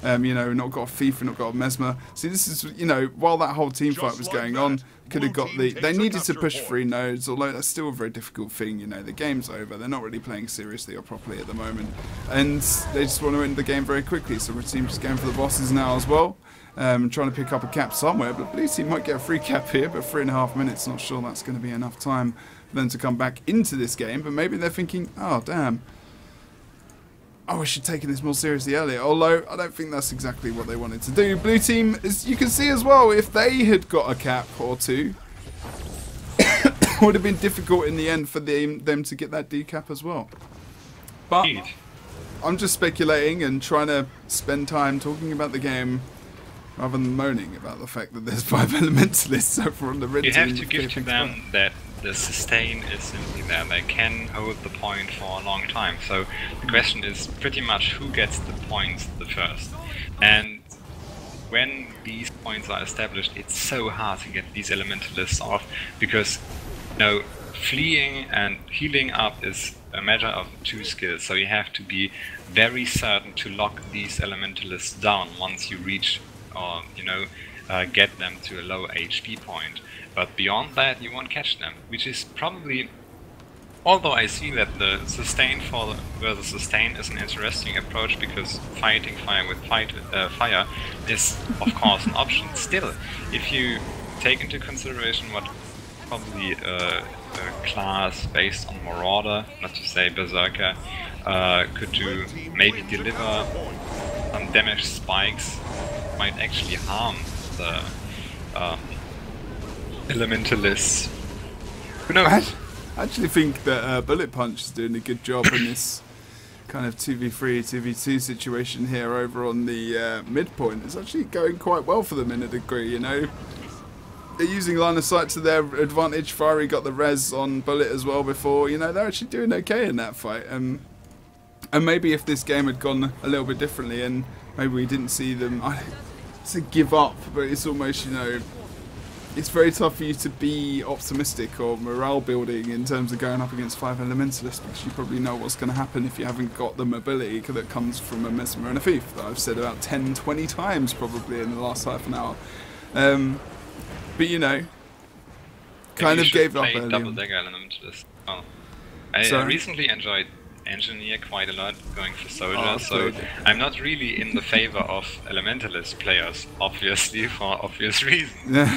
You know, not got a FIFA, not got a Mesmer. See, this is, you know, while that whole team fight was going on, could have got the. They needed to push 3 nodes, although that's still a very difficult thing. You know, the game's over. They're not really playing seriously or properly at the moment, and they just want to end the game very quickly. So the team's just going for the bosses now as well. Trying to pick up a cap somewhere, but blue team might get a free cap here, but 3.5 minutes. Not sure that's going to be enough time for them to come back into this game. But maybe they're thinking, oh damn, I wish I'd taken this more seriously earlier. Although I don't think that's exactly what they wanted to do. Blue team, as you can see as well, if they had got a cap or 2, it would have been difficult in the end for them to get that decap as well. But I'm just speculating and trying to spend time talking about the game, rather than moaning about the fact that there's 5 Elementalists over on the red team. You have to give to them that the sustain is simply there. They can hold the point for a long time. So the question is pretty much who gets the points the first. And when these points are established, it's so hard to get these Elementalists off, because, you know, fleeing and healing up is a matter of 2 skills. So you have to be very certain to lock these Elementalists down once you reach, or, you know, get them to a low HP point. But beyond that, you won't catch them, which is probably, although I see that the sustain versus sustain is an interesting approach, because fighting fire with fire is of course an option. Still, if you take into consideration what probably a class based on Marauder, not to say Berserker, could do, maybe deliver some damage spikes, might actually harm the Elementalists. Who knows? I actually think that Bullet Punch is doing a good job in this kind of 2v3, 2v2 situation here over on the midpoint. It's actually going quite well for them in a degree, you know. They're using line of sight to their advantage. Fiery got the res on Bullet as well before. You know, they're actually doing okay in that fight. And maybe if this game had gone a little bit differently, and maybe we didn't see them, I say give up, but it's almost, you know, it's very tough for you to be optimistic or morale building in terms of going up against 5 Elementalists, because you probably know what's going to happen if you haven't got the mobility that comes from a Mesmer and a Thief that I've said about 10-20 times probably in the last half an hour. But you know, kind of gave up early. Double dagger Elementalist. Oh. I recently enjoyed Engineer quite a lot, going for Soldier, so I'm not really in the favor of Elementalist players, obviously, for obvious reasons.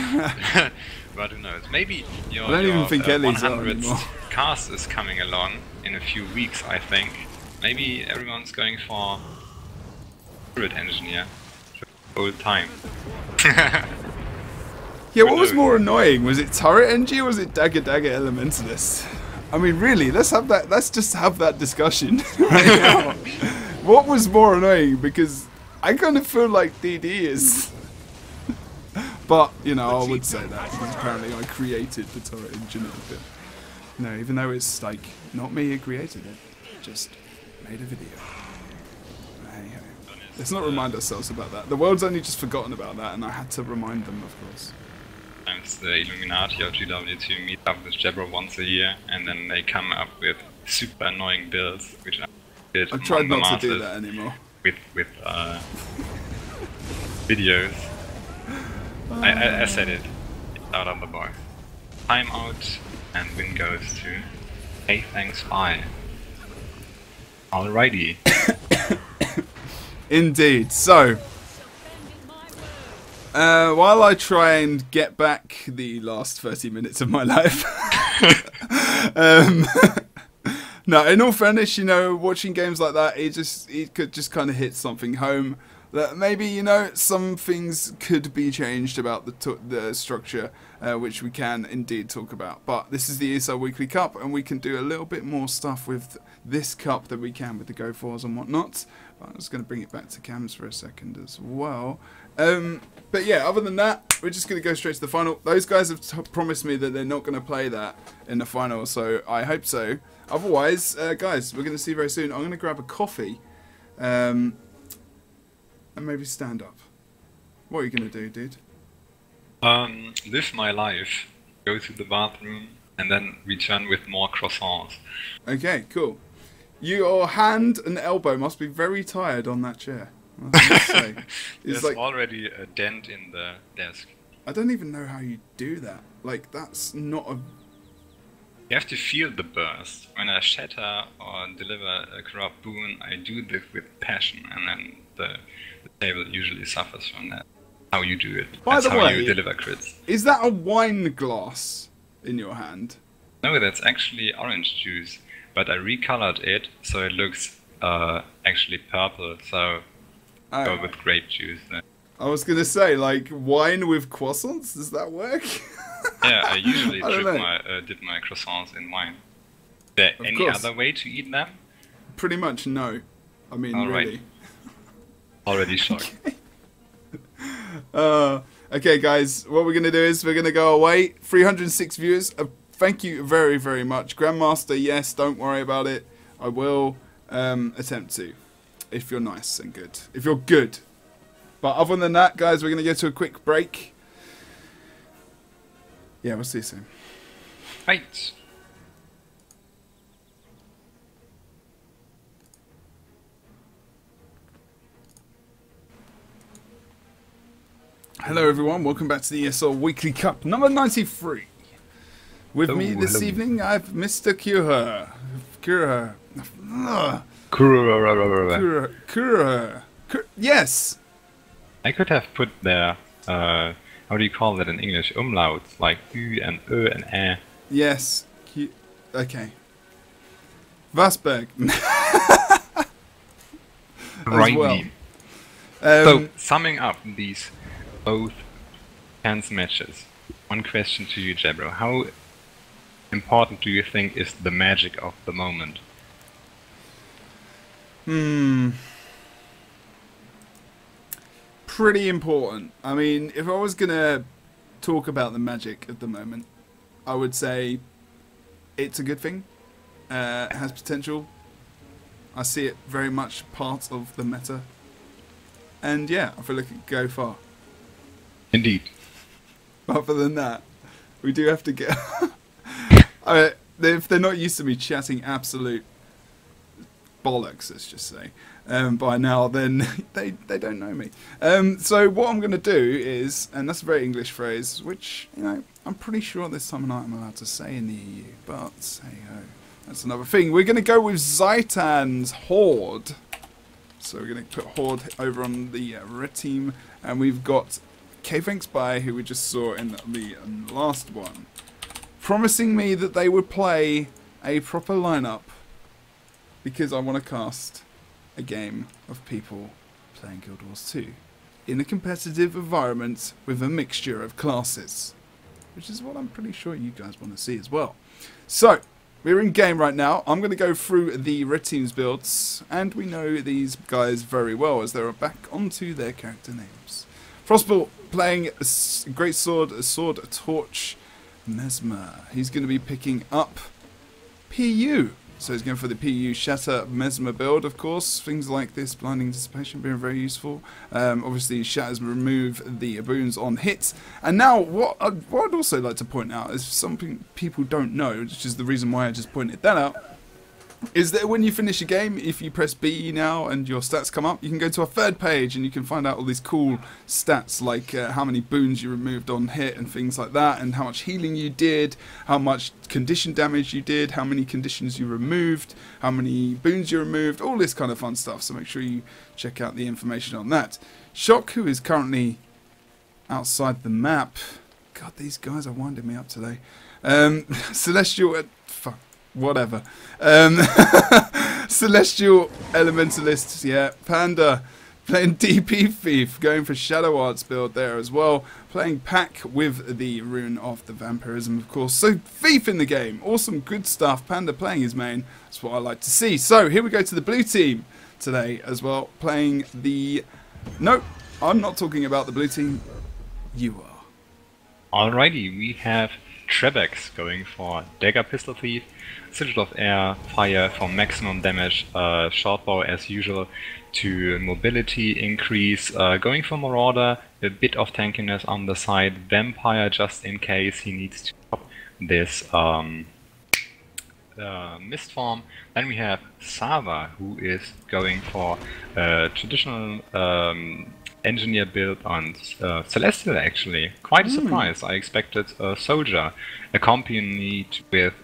But who knows? Maybe your 100th cast is coming along in a few weeks, I think. Maybe everyone's going for Turret Engineer. Old time. Yeah, what was more annoying? Was it Turret Engineer or was it Dagger Elementalist? I mean, really, let's just have that discussion right now. What was more annoying? Because I kind of feel like DD is... But, you know, I would say that because apparently I created the Turret Engineer. But, no, even though it's like, not me who created it, just made a video. Let's not remind ourselves about that. The world's only just forgotten about that, and I had to remind them, of course. Sometimes the Illuminati of GW2 meet up with Jebro once a year, and then they come up with super annoying builds, which I did. I've tried not to do that anymore. With videos. I said it out of the box. Time out, and win goes to Hey Thanks Bye. Alrighty. Indeed. So, while I try and get back the last 30 minutes of my life, no, in all fairness, you know, watching games like that, it could just kind of hit something home that maybe, you know, some things could be changed about the structure, which we can indeed talk about. But this is the ESL Weekly Cup, and we can do a little bit more stuff with this cup than we can with the Go4s and whatnot. I'm just going to bring it back to cams for a second as well. But yeah, other than that, we're just going to go straight to the final. Those guys have promised me that they're not going to play that in the final, so I hope so. Otherwise, guys, we're going to see you very soon. I'm going to grab a coffee and maybe stand up. What are you going to do, dude? Live my life, go to the bathroom, and then return with more croissants. Okay, cool. Your hand and elbow must be very tired on that chair. There's like, already a dent in the desk. I don't even know how you do that. Like, that's not a... You have to feel the burst. When I shatter or deliver a corrupt boon, I do this with passion, and then the table usually suffers from that. How you do it. That's how you deliver crits. Is that a wine glass in your hand? No, that's actually orange juice. But I recolored it so it looks actually purple, so go with grape juice then. I was gonna say, like, wine with croissants? Does that work? Yeah, I usually dip my croissants in wine. Is there any other way to eat them? Pretty much no. I mean, really. Already shocked. Okay, guys, what we're gonna do is we're gonna go away. 306 viewers. Thank you very, very much. Grandmaster, yes, don't worry about it. I will attempt to. If you're nice and good. If you're good. But other than that, guys, we're going to go to a quick break. Yeah, we'll see you soon. Right. Hello, everyone. Welcome back to the ESL Weekly Cup number 93. With me this evening, I have Mr. Kura. Yes! I could have put there, how do you call that in English? Umlauts, like U and Ö and Ä. Yes. Okay. Vasberg. Right. Well. So, summing up these both tense matches, one question to you, Jebro. How important do you think is the magic of the moment? Pretty important. I mean, if I was gonna talk about the magic at the moment, I would say it's a good thing. It has potential. I see it very much part of the meta. And yeah, I feel like it could go far. Indeed. Other than that, we do have to get... if they're not used to me chatting absolute bollocks, let's just say, by now, then they don't know me. So what I'm going to do is, and that's a very English phrase, which, you know, I'm pretty sure there's some night I'm allowed to say in the EU, but hey ho. That's another thing. We're going to go with Zaitan's Horde. So we're going to put Horde over on the red team. And we've got K-Thanks By, who we just saw in the last one, promising me that they would play a proper lineup, because I want to cast a game of people playing Guild Wars 2 in a competitive environment with a mixture of classes, which is what I'm pretty sure you guys want to see as well. So we're in game right now. I'm going to go through the red team's builds, and we know these guys very well as they're back onto their character names. Frostbolt playing a great sword, a torch, Mesmer. He's going to be picking up PU. So he's going for the PU Shatter Mesmer build, of course. Things like this, Blinding Dissipation, being very useful. Obviously, Shatters remove the boons on hits. And now, what I'd also like to point out is something people don't know, which is the reason why I just pointed that out, is that when you finish a game, if you press B now and your stats come up, you can go to a third page and you can find out all these cool stats like how many boons you removed on hit and things like that, and how much healing you did, how much condition damage you did, how many conditions you removed, how many boons you removed, all this kind of fun stuff. So make sure you check out the information on that. Shock, who is currently outside the map. God, these guys are winding me up today. Celestial... fuck. Whatever. Celestial Elementalists, yeah. Panda playing DP Thief, going for Shadow Arts build there as well. Playing Pack with the Rune of the Vampirism, of course. So Thief in the game. Awesome, good stuff. Panda playing his main. That's what I like to see. So here we go to the blue team today as well. Playing the... No, I'm not talking about the blue team. You are. Alrighty, we have Trebex going for Dagger Pistol Thief, Sigil of Air, Fire for maximum damage, Shortbow as usual to mobility increase, going for Marauder, a bit of tankiness on the side, Vampire just in case he needs to stop this Mist form. Then we have Sava, who is going for traditional engineer build on Celestial actually. Quite a surprise. I expected a Soldier accompanied with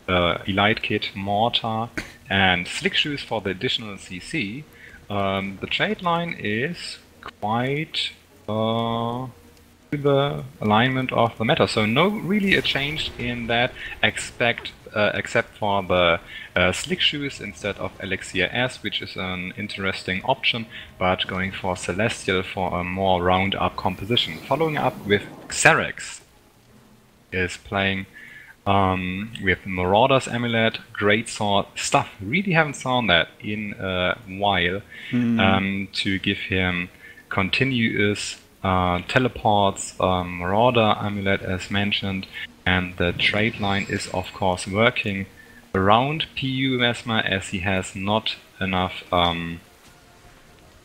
Elite Kit, Mortar and Slick Shoes for the additional CC. The trade line is quite the alignment of the meta, so no really a change in that except for the Slick Shoes instead of Elixir S, which is an interesting option, but going for Celestial for a more round-up composition. Following up with Xerax is playing with Marauder's Amulet, Great Sword, stuff. Really haven't seen that in a while, to give him continuous teleports, Marauder Amulet as mentioned, and the trade line is of course working around PU Mesmer as he has not enough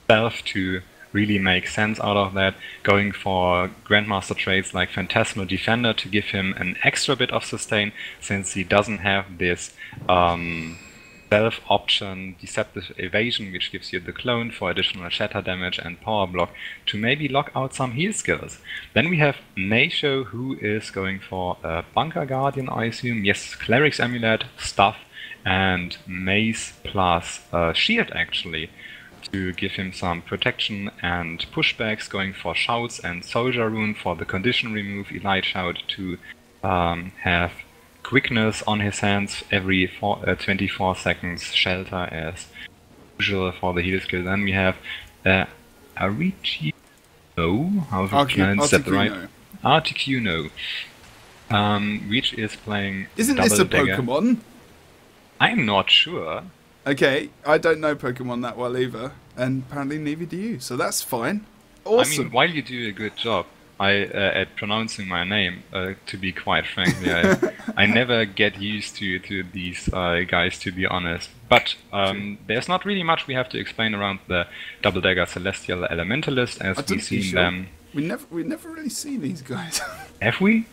stealth to really make sense out of that, going for Grandmaster traits like Phantasmal Defender to give him an extra bit of sustain since he doesn't have this stealth option, Deceptive Evasion, which gives you the clone for additional shatter damage and power block to maybe lock out some heal skills. Then we have Naisho, who is going for a Bunker Guardian, I assume. Yes, Cleric's Amulet, Stuff, and Mace plus Shield actually, to give him some protection and pushbacks, going for Shouts and Soldier Rune for the condition remove, Elite Shout to have quickness on his hands every 24 seconds, Shelter as usual for the heal skill. Then we have Articuno, how to pronounce that right? Articuno, which is playing Isn't this a dagger. Pokemon? I'm not sure. Okay, I don't know Pokemon that well either, and apparently neither do you, so that's fine. Awesome. I mean, while you do a good job at pronouncing my name, to be quite frankly, I never get used to these guys, to be honest. But there's not really much we have to explain around the Double Dagger Celestial Elementalist, as we've seen them. We never really seen these guys. Have we?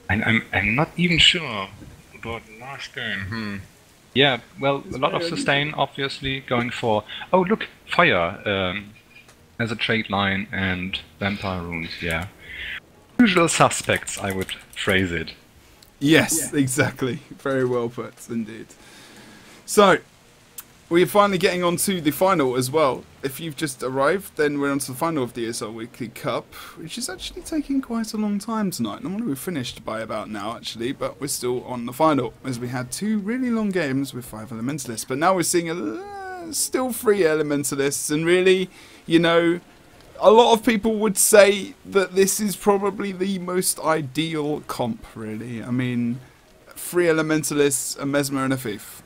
I'm not even sure about the last game. Yeah, well, a lot of sustain, obviously, going for... Oh, look, Fire as a trade line and Vampire Runes, yeah. Usual suspects, I would phrase it. Yes, exactly. Very well put, indeed. So, we're finally getting on to the final as well. If you've just arrived, then we're on to the final of the ESL Weekly Cup, which is actually taking quite a long time tonight. Normally we're finished by about now, actually, but we're still on the final, as we had 2 really long games with 5 Elementalists. But now we're seeing still 3 Elementalists, and really, you know, a lot of people would say that this is probably the most ideal comp, really. I mean, 3 Elementalists, a Mesmer and a Thief.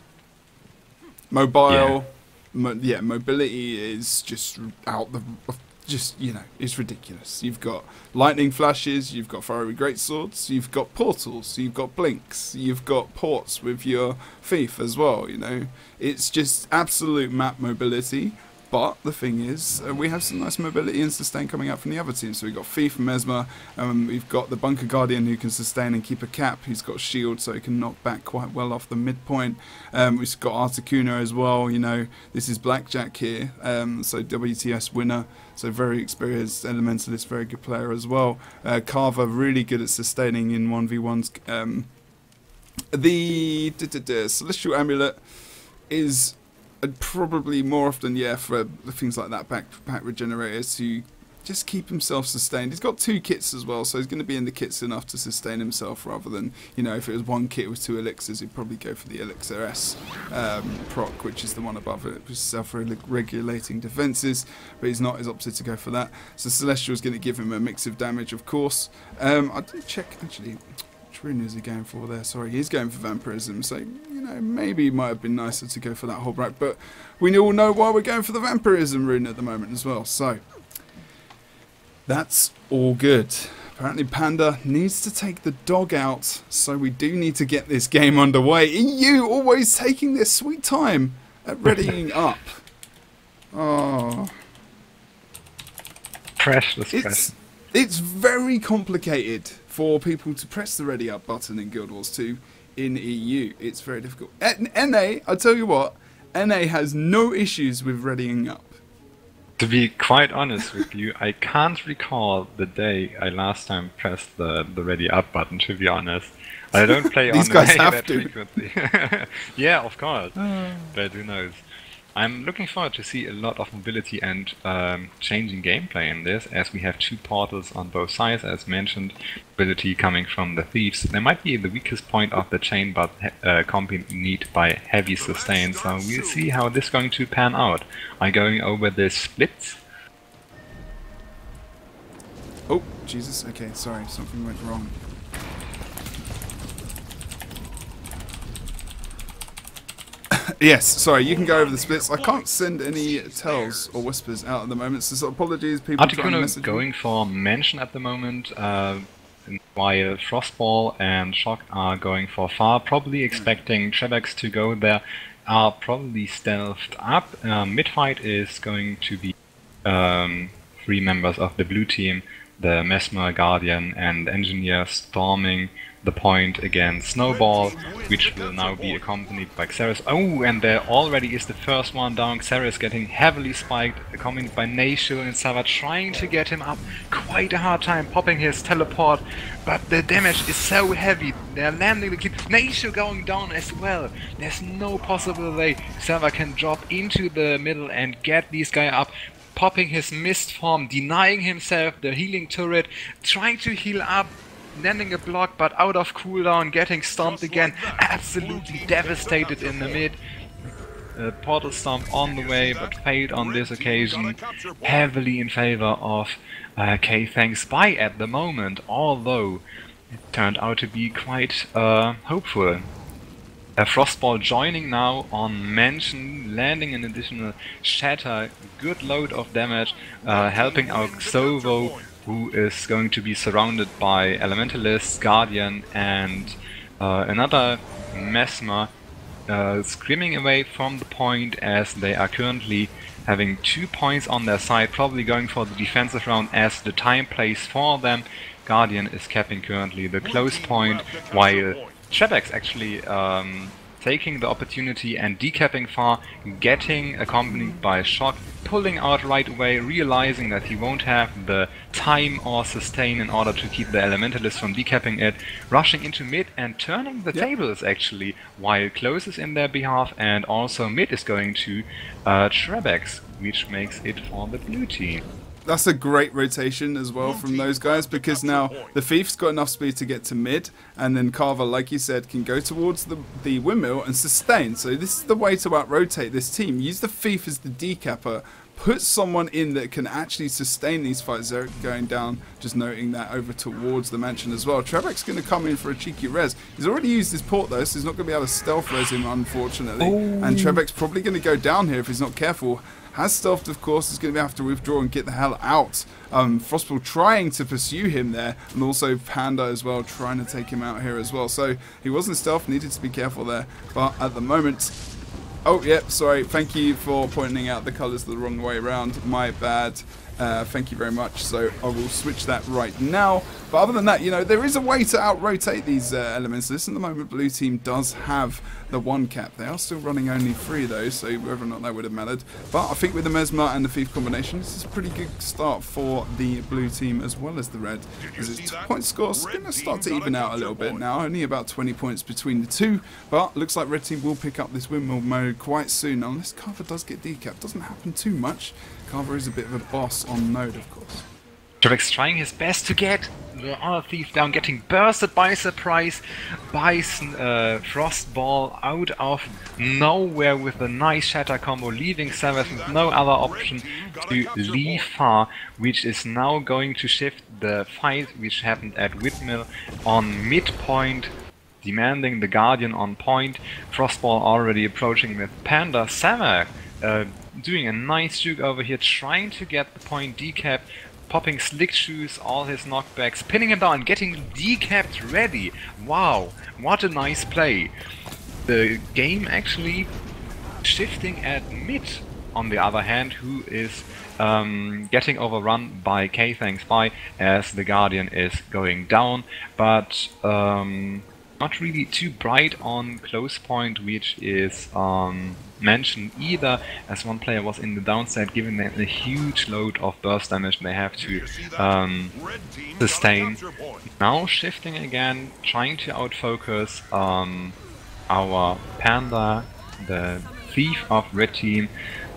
Mobile, mobility is just you know, it's ridiculous. You've got lightning flashes, you've got fiery greatswords, you've got portals, you've got blinks, you've got ports with your thief as well. You know, it's just absolute map mobility. But the thing is, we have some nice mobility and sustain coming out from the other teams. So we've got Thief and Mesmer, we've got the Bunker Guardian who can sustain and keep a cap. He's got shield, so he can knock back quite well off the midpoint. We've got Articuno as well, you know, this is Blackjack here, so WTS winner, so very experienced Elementalist, very good player as well. Carver, really good at sustaining in 1v1s. The Celestial Amulet is probably more often, for things like that, backpack regenerators to just keep himself sustained. He's got 2 kits as well, so he's going to be in the kits enough to sustain himself, rather than, you know, if it was 1 kit with 2 elixirs, he'd probably go for the Elixir S proc, which is the one above it, which is self-regulating defences, but he's not. He's opted to go for that. So Celestial's going to give him a mix of damage, of course. I did check, actually, which rune is he going for there? Sorry, he's going for Vampirism, so, you know, maybe it might have been nicer to go for that Holbrack, but we all know why we're going for the Vampirism rune at the moment as well, so that's all good. Apparently Panda needs to take the dog out, so we do need to get this game underway. EU always taking their sweet time at readying up. Oh. It's very complicated for people to press the ready up button in Guild Wars 2 in EU. It's very difficult. NA, I tell you what, NA has no issues with readying up. To be quite honest with you, I can't recall the day I last time pressed the ready up button, to be honest. I don't play on that frequently. Yeah, of course. But who knows. I'm looking forward to see a lot of mobility and changing gameplay in this, as we have 2 portals on both sides, as mentioned. Mobility coming from the thieves. They might be the weakest point of the chain, but accompanied by heavy sustain, so we'll see how this is going to pan out. I'm going over the splits. Oh, Jesus, okay, sorry, something went wrong. Yes, sorry, you can go over the splits. I can't send any tells or whispers out at the moment, so apologies, people trying to message me. Going for Mansion at the moment, while Frostball and Shock are going for Far, probably expecting Trebex to go there, are probably stealthed up. Mid-fight is going to be 3 members of the blue team, the Mesmer, Guardian and Engineer, storming the point against Snowball, which will now be accompanied by Xeris. Oh, and there already is the first one down. Xeris getting heavily spiked, accompanied by Naishu and Sava trying to get him up. Quite a hard time popping his teleport, but the damage is so heavy. They're landing the clip. Naishu going down as well. There's no possible way Sava can drop into the middle and get these guys up. Popping his mist form, denying himself the healing turret, trying to heal up, landing a block but out of cooldown, getting stomped again, absolutely devastated in the mid. Portal stomp on the way, but failed on this occasion, heavily in favor of K-Fang Spy at the moment, although it turned out to be quite hopeful. Frostball joining now on Mansion, landing an additional Shatter, good load of damage, helping out Xovo, who is going to be surrounded by Elementalists, Guardian and another Mesmer, screaming away from the point, as they are currently having 2 points on their side, probably going for the defensive round as the time plays for them. Guardian is capping currently the close point, while Trebex actually taking the opportunity and decapping Far, getting accompanied by Shock, pulling out right away, realizing that he won't have the time or sustain in order to keep the Elementalist from decapping it, rushing into mid and turning the tables actually, while close is in their behalf, and also mid is going to Trebex, which makes it for the blue team. That's a great rotation as well from those guys, because now the Thief's got enough speed to get to mid, and then Carver, like you said, can go towards the windmill and sustain. So this is the way to out-rotate this team. Use the Thief as the decapper, put someone in that can actually sustain these fights. Zerek going down, just noting that, over towards the mansion as well. Trebek's going to come in for a cheeky res. He's already used his port though, so he's not going to be able to stealth res him, unfortunately. And Trebek's probably going to go down here if he's not careful. Has stealthed, of course, is going to have to withdraw and get the hell out. Frostball trying to pursue him there, and also Panda as well, trying to take him out here as well. So he wasn't stealth, needed to be careful there. But at the moment... Oh, yep, sorry. Thank you for pointing out the colours the wrong way around. My bad. Thank you very much. So I will switch that right now. But other than that, you know, there is a way to out-rotate these elements. This at the moment, blue team does have the 1 cap. They are still running only 3 though, so whether or not that would have mattered. But I think with the Mesmer and the Thief combination, this is a pretty good start for the blue team as well as the red. As its point score's going to start to even out a little bit now. Only about 20 points between the two. But looks like red team will pick up this windmill mode quite soon. Now, unless Carver does get decapped, doesn't happen too much. Carver is a bit of a boss on node, of course. Trebek's trying his best to get the other Thief down, getting bursted by surprise by Frostball out of nowhere with a nice shatter combo, leaving Savage with no other option to leave far, which is now going to shift the fight which happened at Windmill on midpoint, demanding the Guardian on point. Frostball already approaching with Panda. Savage doing a nice juke over here, trying to get the point decapped, popping slick shoes, all his knockbacks, pinning him down, getting decapped ready. Wow, what a nice play. The game actually shifting at mid, on the other hand, who is getting overrun by K-Thanks-By as the Guardian is going down, but not really too bright on close point, which is mentioned either, as one player was in the downside, giving them a huge load of burst damage they have to sustain. Now shifting again, trying to outfocus our Panda, the Thief of red team,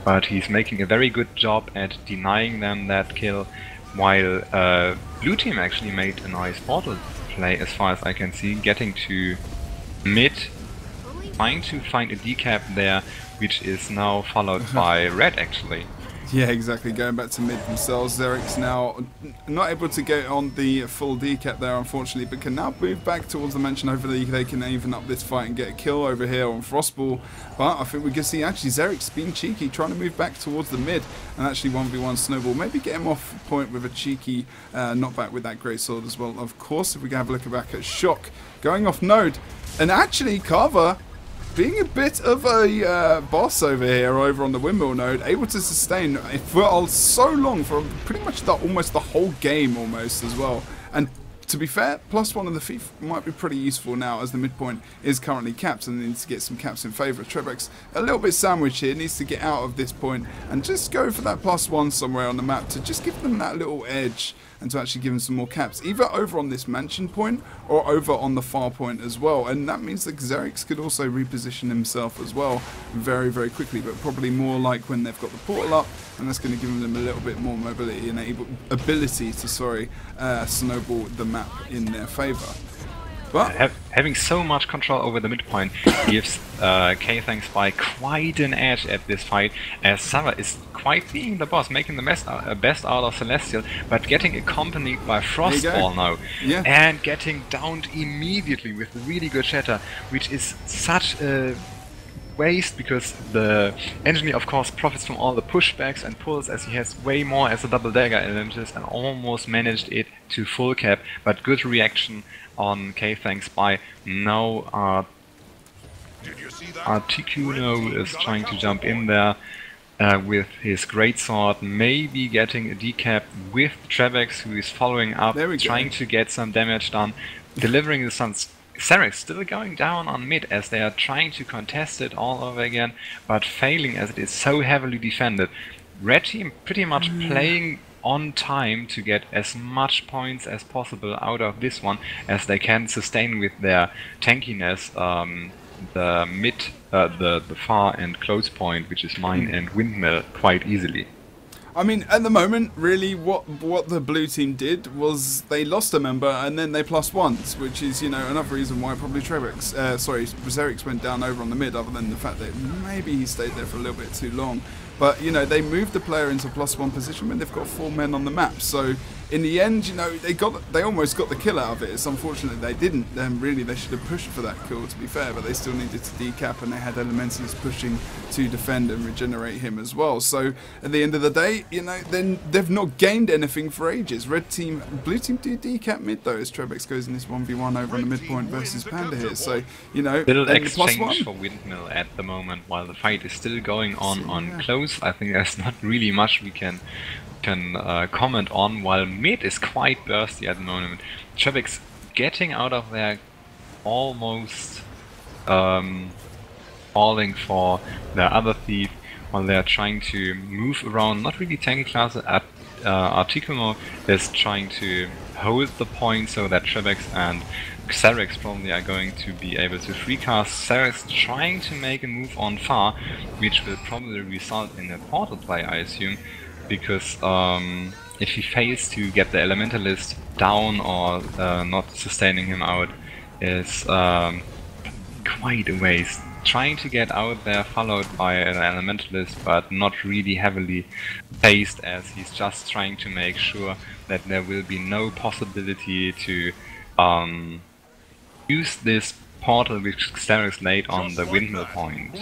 but he's making a very good job at denying them that kill, while blue team actually made a nice portal play as far as I can see, getting to mid, trying to find a decap there, which is now followed by red actually. Yeah, exactly, going back to mid themselves. Zerek's now not able to get on the full decap there, unfortunately, but can now move back towards the mansion. Hopefully they can even up this fight and get a kill over here on Frostball. But I think we can see actually Zerek's being cheeky, trying to move back towards the mid and actually 1v1 Snowball. Maybe get him off point with a cheeky knockback with that great sword as well. Of course, if we can have a look back at Shock, going off node. And actually, Carver being a bit of a boss over here, over on the windmill node, able to sustain for so long, for pretty much almost the whole game almost as well. And to be fair, +1 of the Thief might be pretty useful now, as the midpoint is currently capped and needs to get some caps in favour. Trebek's a little bit sandwiched here, needs to get out of this point and just go for that +1 somewhere on the map to just give them that little edge and to actually give him some more caps, either over on this mansion point or over on the far point as well. And that means that Xerix could also reposition himself as well very, very quickly, but probably more like when they've got the portal up, and that's going to give them a little bit more mobility and ability to, snowball the map in their favour. But having so much control over the midpoint gives K-Thanks-By quite an edge at this fight, as Sarah is quite being the boss, making the best out of Celestial, but getting accompanied by Frostball now, and getting downed immediately with really good shatter, which is such a waste, because the engineer of course profits from all the pushbacks and pulls, as he has way more as a double dagger elementals, and almost managed it to full cap, but good reaction on K-Thanks-By. Now Articuno is trying to jump in there with his greatsword, maybe getting a decap with Trebex, who is following up, trying to get some damage done, delivering the stuns. Xerix still going down on mid as they are trying to contest it all over again, but failing as it is so heavily defended. Red team pretty much playing on time to get as much points as possible out of this one as they can sustain with their tankiness. The mid, the far and close point, which is mine and windmill, quite easily. I mean, at the moment, really, what the blue team did was they lost a member and then they plus ones, which is, you know, another reason why probably Zerix went down over on the mid, other than the fact that maybe he stayed there for a little bit too long. But, you know, they moved the player into +1 position when they've got 4 men on the map. So, in the end, you know, they almost got the kill out of it. It's unfortunate they didn't. Really, they should have pushed for that kill, to be fair. But they still needed to decap, and they had Elementalists pushing to defend and regenerate him as well. So, at the end of the day, you know, then they've not gained anything for ages. Blue team do decap mid, though, as Trebex goes in this 1v1 over on the midpoint versus Panda here. So, you know, little exchange for windmill at the moment, while the fight is still going on close. I think there's not really much we can comment on, while mid is quite bursty at the moment. Trebex getting out of there, almost falling for their other thief, while they're trying to move around, not really tanky class. Articuno is trying to hold the point so that Trebex and Xerix probably are going to be able to free cast. Xerix trying to make a move on far, which will probably result in a portal play, I assume, because if he fails to get the Elementalist down or not sustaining him out, is quite a waste. Trying to get out there, followed by an Elementalist, but not really heavily paced, as he's just trying to make sure that there will be no possibility to use this portal which Xerix laid on the windmill point.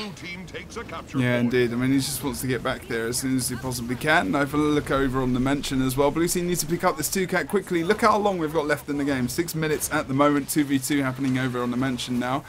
Yeah, indeed. I mean, he just wants to get back there as soon as he possibly can. Have a look over on the mansion as well. Blue team needs to pick up this 2-cat quickly. Look how long we've got left in the game. 6 minutes at the moment. 2v2 happening over on the mansion now.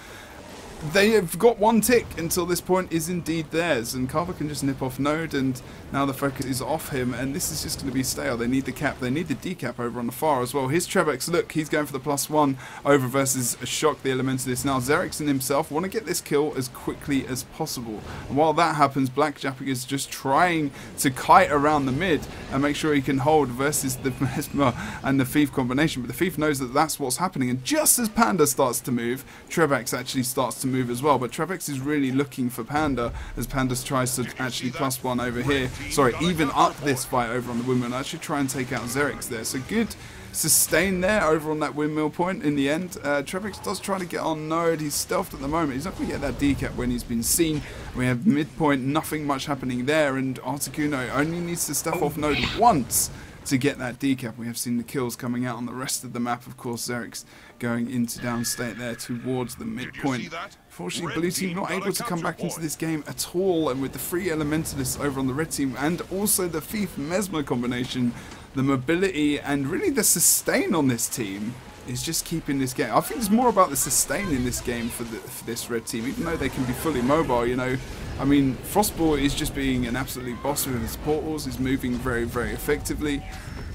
They have got 1 tick until this point is indeed theirs, and Carver can just nip off node, and now the focus is off him, and this is just going to be stale. They need the cap, they need the decap over on the far as well. Here's Trebex, look, he's going for the +1 over versus Shock the Elementalist. Now Xerix and himself want to get this kill as quickly as possible, and while that happens, Black Jappy is just trying to kite around the mid and make sure he can hold versus the Mesmer and the Thief combination, but the Thief knows that that's what's happening, and just as Panda starts to move, Trebex actually starts to move as well, but Trebex is really looking for Panda as Panda tries to actually +1 over here, sorry, even up this fight over on the windmill and actually try and take out Xerix there. So good sustain there over on that windmill point in the end. Trebex does try to get on node. He's stealthed at the moment. He's not going to get that decap when he's been seen. We have midpoint, nothing much happening there, and Articuno only needs to step off node once to get that decap. We have seen the kills coming out on the rest of the map. Of course, Xerix going into downstate there towards the midpoint. Unfortunately, blue team not able to come back into this game at all, and with the 3 Elementalists over on the red team and also the Thief Mesmer combination, the mobility and really the sustain on this team is just keeping this game. I think it's more about the sustain in this game for this red team, even though they can be fully mobile, you know. I mean, Frostball is just being an absolute boss with his portals, he's moving very, very effectively.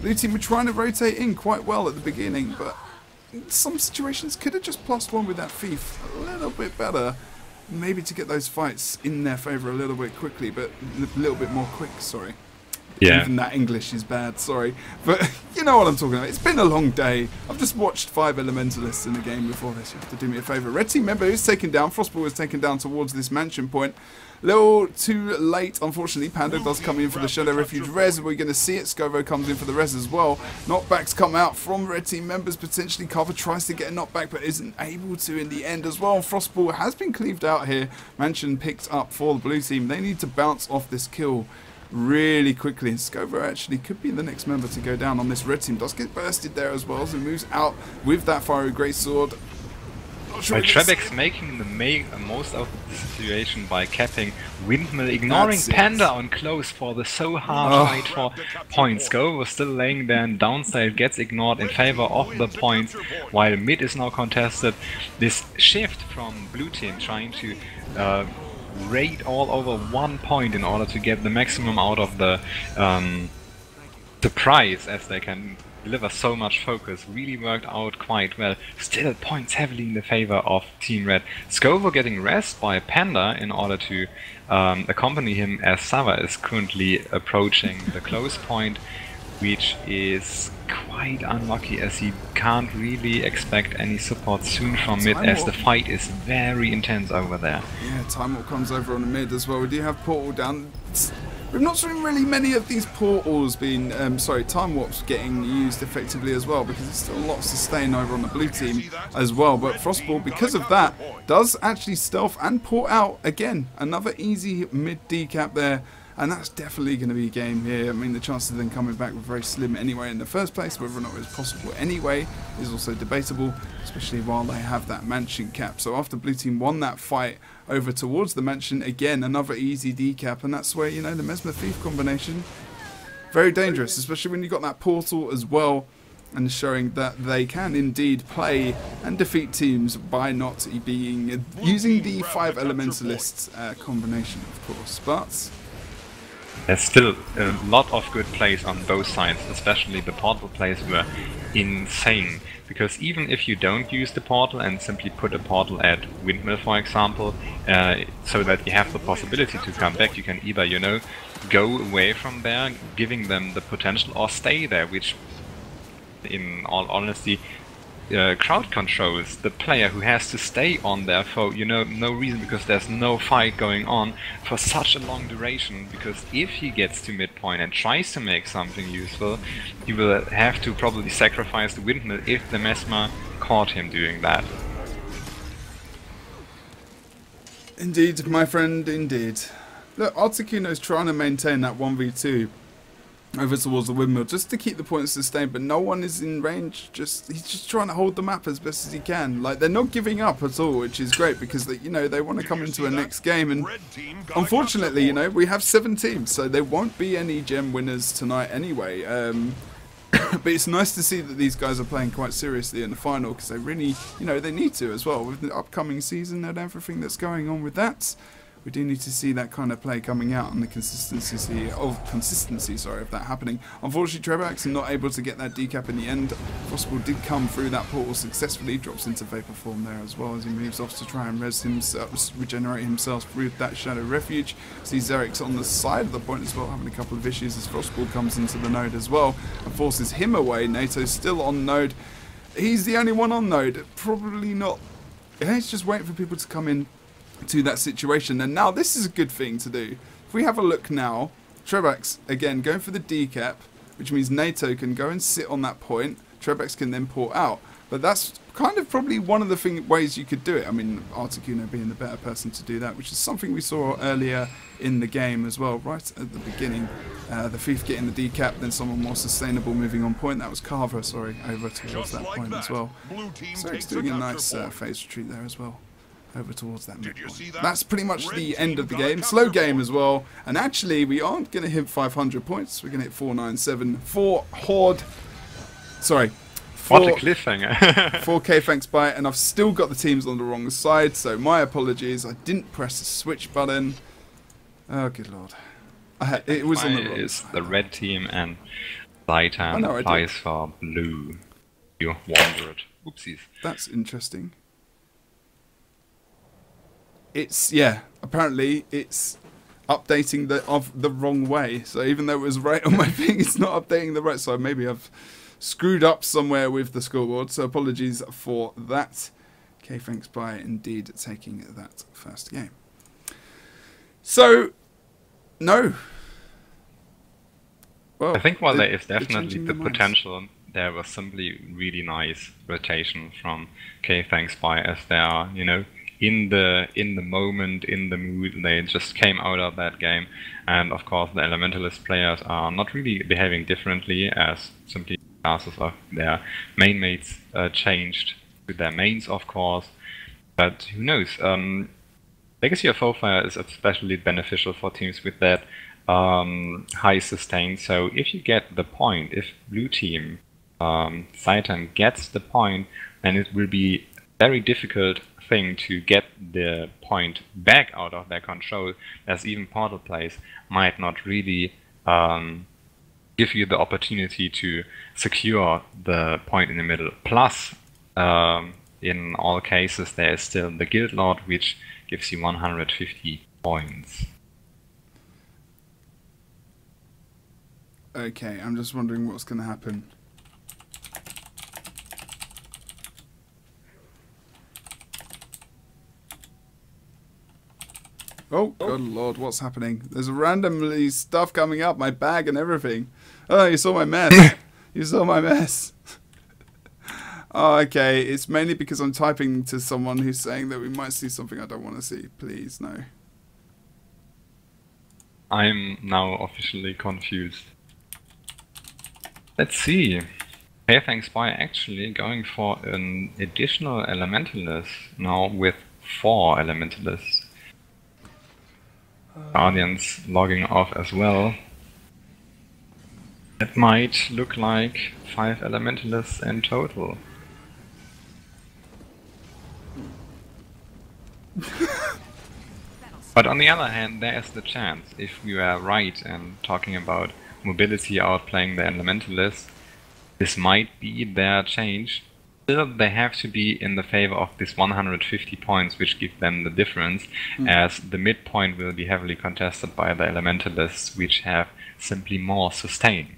Blue team were trying to rotate in quite well at the beginning, but in some situations could have just +1 with that Thief a little bit better, maybe to get those fights in their favour a little bit quickly, but a little bit more quick, sorry. Yeah. Even that English is bad, sorry. But you know what I'm talking about. It's been a long day. I've just watched 5 Elementalists in a game before this. You have to do me a favour. Red team member is taken down. Frostball is taken down towards this mansion point. Little too late, unfortunately. Panda does come in for the Shadow Refuge res. We're going to see it. Scovo comes in for the res as well. Knockbacks come out from red team members. Potentially Carver tries to get a knockback, but isn't able to in the end as well. Frostball has been cleaved out here. Mansion picked up for the blue team. They need to bounce off this kill really quickly, and Scovo actually could be the next member to go down on this red team. Does get bursted there as well, so moves out with that fiery greatsword. By Trebex making the most of the situation by capping windmill, ignoring Panda on close for the so hard fight for points. Scovo was still laying there, and downside gets ignored in favor of the points, while mid is now contested. This shift from blue team trying to raid all over 1 point in order to get the maximum out of the prize, as they can deliver so much focus really worked out quite well. Still points heavily in the favor of Team Red. Scovo getting rest by Panda in order to accompany him as Sava is currently approaching the close point, which is quite unlucky as he can't really expect any support soon from mid as the fight is very intense over there. Yeah, Time Warp comes over on the mid as well. We do have Portal down. We've not seen really many of these portals being, Time Warps getting used effectively as well, because there's still a lot of sustain over on the blue team as well. But Frostball, because of that, does actually stealth and port out again. Another easy mid decap there. And that's definitely going to be a game here. I mean, the chances of them coming back were very slim anyway in the first place. Whether or not it was possible anyway is also debatable, especially while they have that mansion cap. So after blue team won that fight over towards the mansion, again, another easy decap. And that's where, you know, the Mesmer Thief combination, very dangerous, especially when you've got that portal as well. And showing that they can indeed play and defeat teams by not using the 5 elementalists combination, of course. But there's still a lot of good plays on both sides, especially the portal plays were insane. Because even if you don't use the portal and simply put a portal at Windmill, for example, so that you have the possibility to come back, you can either, you know, go away from there, giving them the potential, or stay there, which, in all honesty, crowd controls the player who has to stay on there for, you know, no reason, because there's no fight going on for such a long duration. Because if he gets to midpoint and tries to make something useful, he will have to probably sacrifice the windmill if the Mesmer caught him doing that. Indeed, my friend, indeed. Look, Articuno's trying to maintain that 1v2 over towards the windmill just to keep the points sustained, but no one is in range. He's just trying to hold the map as best as he can. Like, they're not giving up at all, which is great, because they, you know, they want to come into a next game. And unfortunately, you know, we have 7 teams, so there won't be any gem winners tonight anyway. But it's nice to see that these guys are playing quite seriously in the final, because they really, you know, they need to as well with the upcoming season and everything that's going on with that. We do need to see that kind of play coming out and the consistency of that happening. Unfortunately, Trebax are not able to get that decap in the end. Frostball did come through that portal successfully, drops into Vapor form there as well as he moves off to try and regenerate himself with that Shadow Refuge. See Xerix on the side of the point as well, having a couple of issues as Frostball comes into the node as well and forces him away. NATO's still on node. He's the only one on node. Probably not. He's just waiting for people to come in to that situation. And now this is a good thing to do. If we have a look now, Trebax again going for the decap, which means NATO can go and sit on that point. Trebax can then port out. But that's kind of probably one of the ways you could do it. I mean, Articuno being the better person to do that, which is something we saw earlier in the game as well, right at the beginning. The Thief getting the decap, then someone more sustainable moving on point. That was Carver, sorry, over towards that point as well. So he's doing a nice phase retreat there as well, over towards that midpoint. That's pretty much the end of the game. Slow game as well. And actually, we aren't going to hit 500 points. We're going to hit 497 for Horde. Sorry. What a cliffhanger. 4K thanks by it. And I've still got the teams on the wrong side, so my apologies. I didn't press the switch button. Oh, good lord. It was on the wrong side. The red team, and Titan applies for blue. You wandered. Oopsies. That's interesting. It's, yeah, apparently it's updating the wrong way. So even though it was right on my thing, it's not updating the right side. Maybe I've screwed up somewhere with the scoreboard. So apologies for that. Okay, thanks by indeed taking that first game. So, no. Well, I think while there is definitely the potential, there was simply really nice rotation from K Thanks by, as they are, you know, in the moment, in the mood. They just came out of that game, and of course the Elementalist players are not really behaving differently, as simply classes of their main mates changed with their mains, of course. But who knows? Legacy of Hellfire is especially beneficial for teams with that high sustain. So if you get the point, if blue team Titan gets the point, then it will be very difficult thing to get the point back out of their control, as even portal plays might not really give you the opportunity to secure the point in the middle. Plus, in all cases, there is still the Guild Lord, which gives you 150 points. Okay, I'm just wondering what's going to happen. Oh, good lord, what's happening? There's randomly stuff coming up, my bag and everything. Oh, you saw my mess. You saw my mess. Oh, okay, it's mainly because I'm typing to someone who's saying that we might see something I don't want to see. Please, no. I'm now officially confused. Let's see. Payfang Spy actually going for an additional Elementalist now with 4 Elementalists. Guardians logging off as well. It might look like 5 Elementalists in total. But on the other hand, there is the chance, if we are right and talking about mobility outplaying the Elementalists, this might be their change. Still, they have to be in the favor of this 150 points, which give them the difference, as the midpoint will be heavily contested by the Elementalists, which have simply more sustain.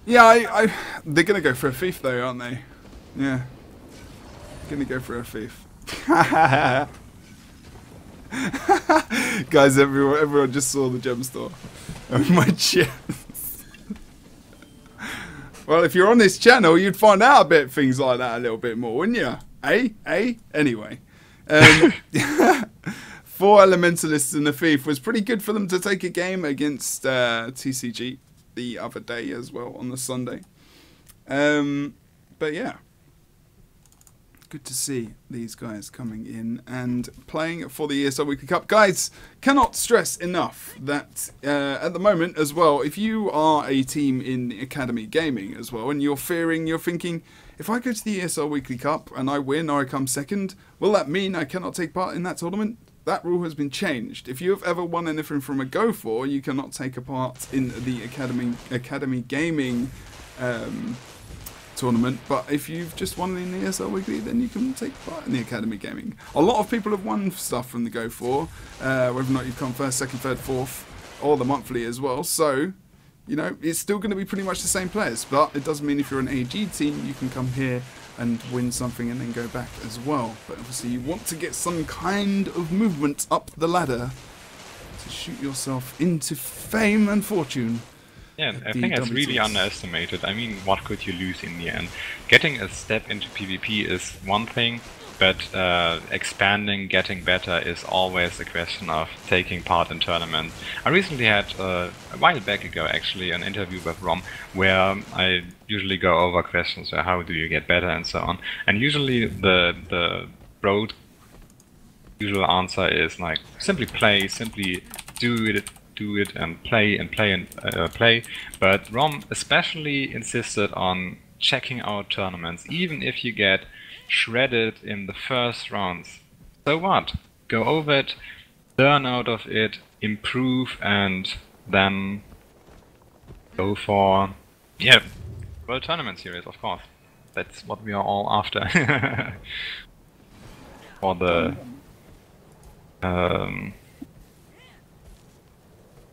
Yeah, they're going to go for a thief though, aren't they? Yeah. Going to go for a thief. Guys, everyone just saw the gem store. Oh my gems. Well, if you're on this channel, you'd find out about things like that a little bit more, wouldn't you? Eh? Anyway. 4 Elementalists and a Thief was pretty good for them to take a game against TCG the other day as well, on the Sunday. But yeah. Good to see these guys coming in and playing for the ESL Weekly Cup. Guys, cannot stress enough that at the moment as well, if you are a team in Academy Gaming as well and you're thinking, if I go to the ESL Weekly Cup and I win or I come second, will that mean I cannot take part in that tournament? That rule has been changed. If you have ever won anything from a Go For, you cannot take a part in the Academy Gaming tournament, but if you've just won in the ESL Weekly, then you can take part in the Academy Gaming. A lot of people have won stuff from the Go For, whether or not you've come first, second, third, fourth, or the monthly as well. So, you know, it's still going to be pretty much the same players, but it doesn't mean if you're an AG team, you can come here and win something and then go back as well. But obviously you want to get some kind of movement up the ladder to shoot yourself into fame and fortune. Yeah, I think it's really underestimated. I mean, what could you lose in the end? Getting a step into PvP is one thing, but expanding, getting better is always a question of taking part in tournaments. I recently had, a while back ago actually, an interview with Rom, where I usually go over questions, so how do you get better and so on. And usually the broad usual answer is like, simply play, simply do it and play and play and play. But Rom especially insisted on checking out tournaments, even if you get shredded in the first rounds. So what? Go over it, learn out of it, improve, and then go for, yeah, World Tournament Series, of course. That's what we are all after. For the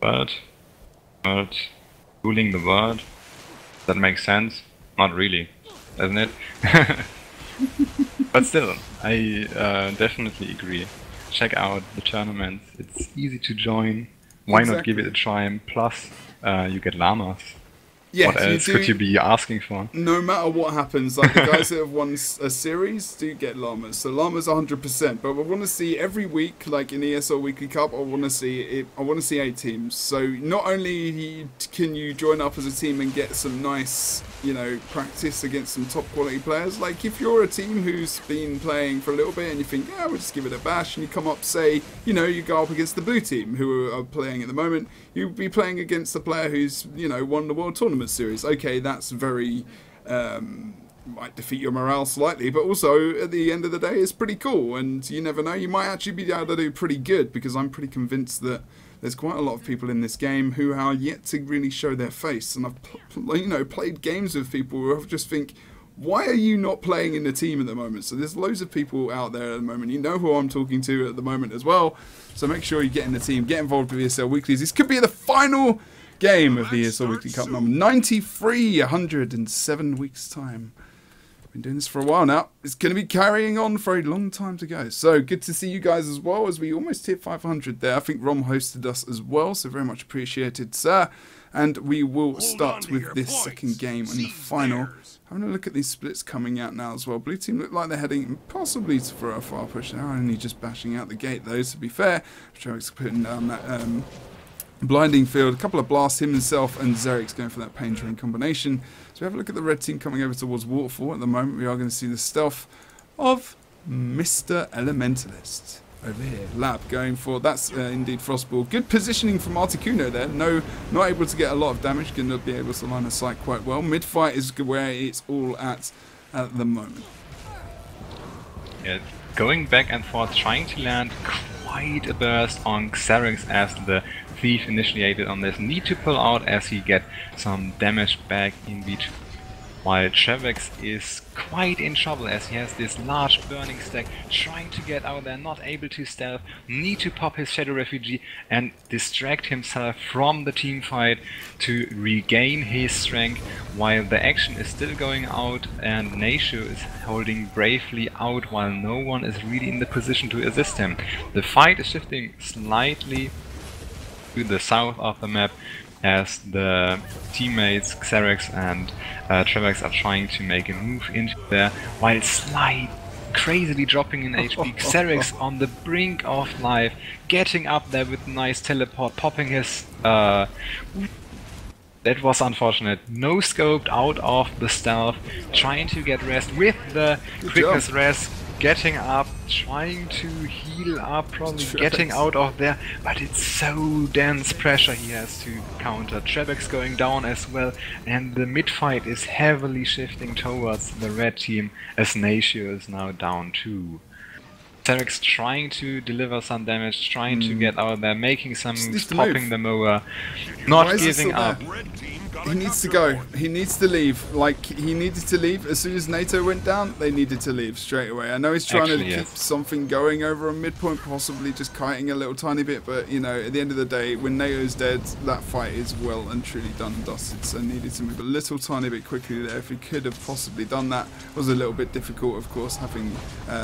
world, ruling the world. That makes sense? Not really, doesn't it? But still, I definitely agree. Check out the tournaments. It's easy to join. Why not give it a try? And plus, you get llamas. Yes, what else could you be asking for? No matter what happens, like the guys that have won a series do get llamas. So llamas 100%. But we want to see every week, like in ESL Weekly Cup, I want to see 8 teams. So not only can you join up as a team and get some nice, you know, practice against some top quality players. Like if you're a team who's been playing for a little bit and you think, yeah, we'll just give it a bash, and you come up, say, you know, you go up against the blue team who are playing at the moment. You'll be playing against a player who's, you know, won the World Tournament Series. Okay, that's very might defeat your morale slightly, but also at the end of the day it's pretty cool, and you never know, you might actually be able to do pretty good, because I'm pretty convinced that there's quite a lot of people in this game who are yet to really show their face. And I've played games with people who I just think, why are you not playing in the team at the moment? So there's loads of people out there at the moment. You know who I'm talking to at the moment as well. So make sure you get in the team, get involved with ESL Weeklies. This could be the final game of the ESL Weekly Cup number 93, 107 weeks time. Been doing this for a while now. It's going to be carrying on for a long time to go. So good to see you guys as well, as we almost hit 500 there. I think Rom hosted us as well, so very much appreciated, sir. And we will start with this second game and the final. Having a look at these splits coming out now as well. Blue team look like they're heading possibly for a far push. They're only just bashing out the gate though, to be fair. Sherrick's putting down that blinding field. A couple of blasts, him himself, and Zerik's going for that pain train combination. So we have a look at the red team coming over towards Waterfall. At the moment we are going to see the stealth of Mr. Elementalist. Over here, Lab going for, that's indeed Frostball. Good positioning from Articuno there. No, not able to get a lot of damage. Going to be able to line of sight quite well. Mid fight is where it's all at the moment. Yeah, going back and forth, trying to land quite a burst on Xerix as the thief initiated on this. Need to pull out as he get some damage back in between. While Trevex is quite in trouble as he has this large burning stack, trying to get out there, not able to stealth, need to pop his Shadow Refugee and distract himself from the team fight to regain his strength, while the action is still going out and Naishu is holding bravely out while no one is really in the position to assist him. The fight is shifting slightly to the south of the map, as the teammates Xerix and Trevex are trying to make a move into there, while Sly crazily dropping in HP. Xerix on the brink of life, getting up there with a nice teleport, popping his... that was unfortunate. No scoped out of the stealth, trying to get rest with the quickest rest, getting up, trying to heal up, probably getting out of there, but it's so dense pressure he has to counter. Trebex going down as well, and the mid fight is heavily shifting towards the red team as Nacio is now down too. Xerix trying to deliver some damage, trying to get out there, making some moves, popping the mower, not giving up. He needs to go. He needs to leave. Like, he needed to leave. As soon as NATO went down, they needed to leave straight away. I know he's trying to keep something going over a midpoint, possibly just kiting a little tiny bit, but, you know, at the end of the day, when NATO's dead, that fight is well and truly done and dusted, so needed to move a little tiny bit quickly there. If he could have possibly done that, it was a little bit difficult, of course, having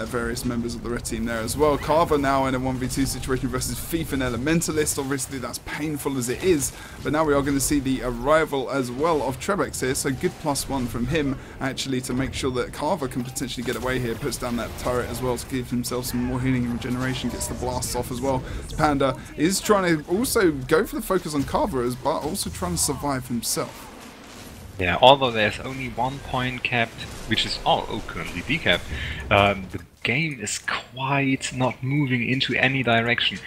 various members of the red team there as well. Carver now in a 1v2 situation versus Thief and Elementalist. Obviously, that's painful as it is, but now we are going to see the arrival as well of Trebex here, so good +1 from him actually to make sure that Carver can potentially get away here. Puts down that turret as well to give himself some more healing and regeneration, gets the blasts off as well. Panda is trying to also go for the focus on Carver, but also trying to survive himself. Yeah, although there's only 1 point capped, which is currently decapped, the game is quite not moving into any direction.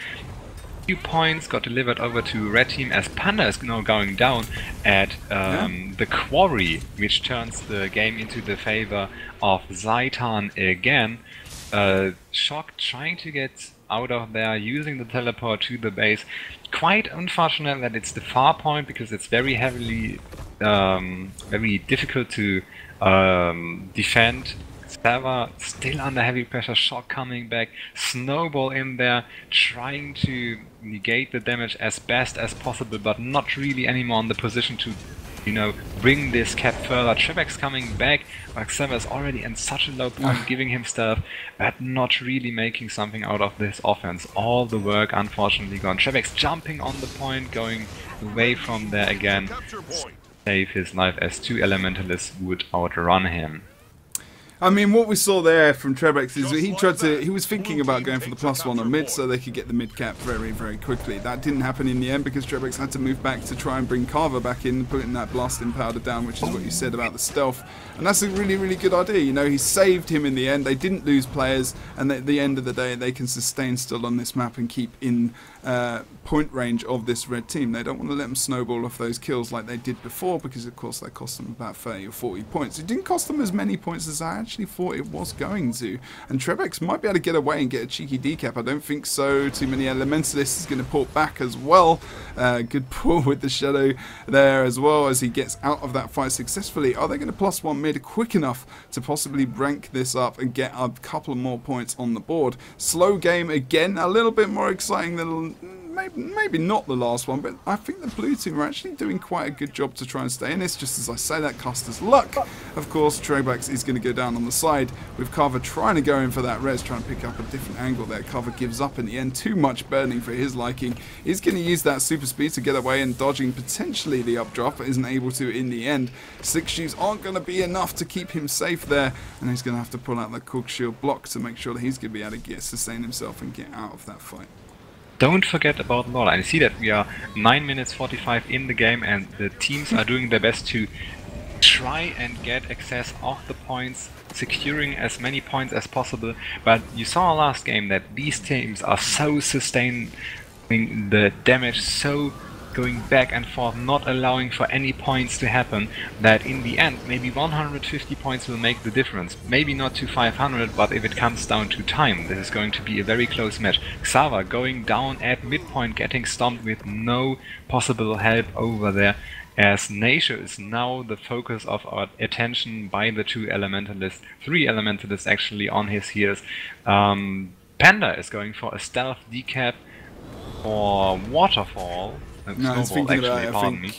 2 points got delivered over to red team as Panda is now going down at the quarry, which turns the game into the favor of Zaitan again. Shock trying to get out of there, using the teleport to the base. Quite unfortunate that it's the far point, because it's very heavily, very difficult to defend. Sava still under heavy pressure, Shock coming back, Snowball in there, trying to negate the damage as best as possible, but not really anymore in the position to, you know, bring this cap further. Trebex coming back, but Sava is already in such a low point, giving him stuff, but not really making something out of this offense. All the work unfortunately gone. Trebex jumping on the point, going away from there again, save his life as 2 Elementalists would outrun him. I mean, what we saw there from Trebex is he was thinking about going for the +1 on mid so they could get the mid cap very, very quickly. That didn't happen in the end because Trebex had to move back to try and bring Carver back in, putting that blasting powder down, which is what you said about the stealth. And that's a really, really good idea. You know, he saved him in the end. They didn't lose players, and at the end of the day, they can sustain still on this map and keep in point range of this red team. They don't want to let them snowball off those kills like they did before, because of course that cost them about 30 or 40 points. It didn't cost them as many points as I actually thought it was going to. And Trebex might be able to get away and get a cheeky decap. I don't think so. Too many Elementalists is going to port back as well. Good pull with the Shadow there as well as he gets out of that fight successfully. Are they going to +1 mid quick enough to possibly rank this up and get a couple more points on the board? Slow game again, a little bit more exciting than maybe not the last one, but I think the blue team are actually doing quite a good job to try and stay in this. Just as I say that, Custer's luck. Of course, Trebex is going to go down on the side with Carver trying to go in for that res, trying to pick up a different angle there. Carver gives up in the end, too much burning for his liking. He's going to use that super speed to get away and dodging potentially the updraft, but isn't able to in the end. 6 shoes aren't going to be enough to keep him safe there, and he's going to have to pull out the Cook Shield block to make sure that he's going to be able to sustain himself and get out of that fight. Don't forget about Lord. I see that we are 9 minutes 45 in the game and the teams are doing their best to try and get access of the points, securing as many points as possible. But you saw last game that these teams are so sustaining the damage, so going back and forth, not allowing for any points to happen, that in the end maybe 150 points will make the difference. Maybe not to 500, but if it comes down to time, this is going to be a very close match. Xava going down at midpoint, getting stomped with no possible help over there, as Nature is now the focus of our attention by the 2 Elementalists, 3 Elementalists actually on his heels. Panda is going for a stealth decap for Waterfall. No, he's thinking about it, pardon me.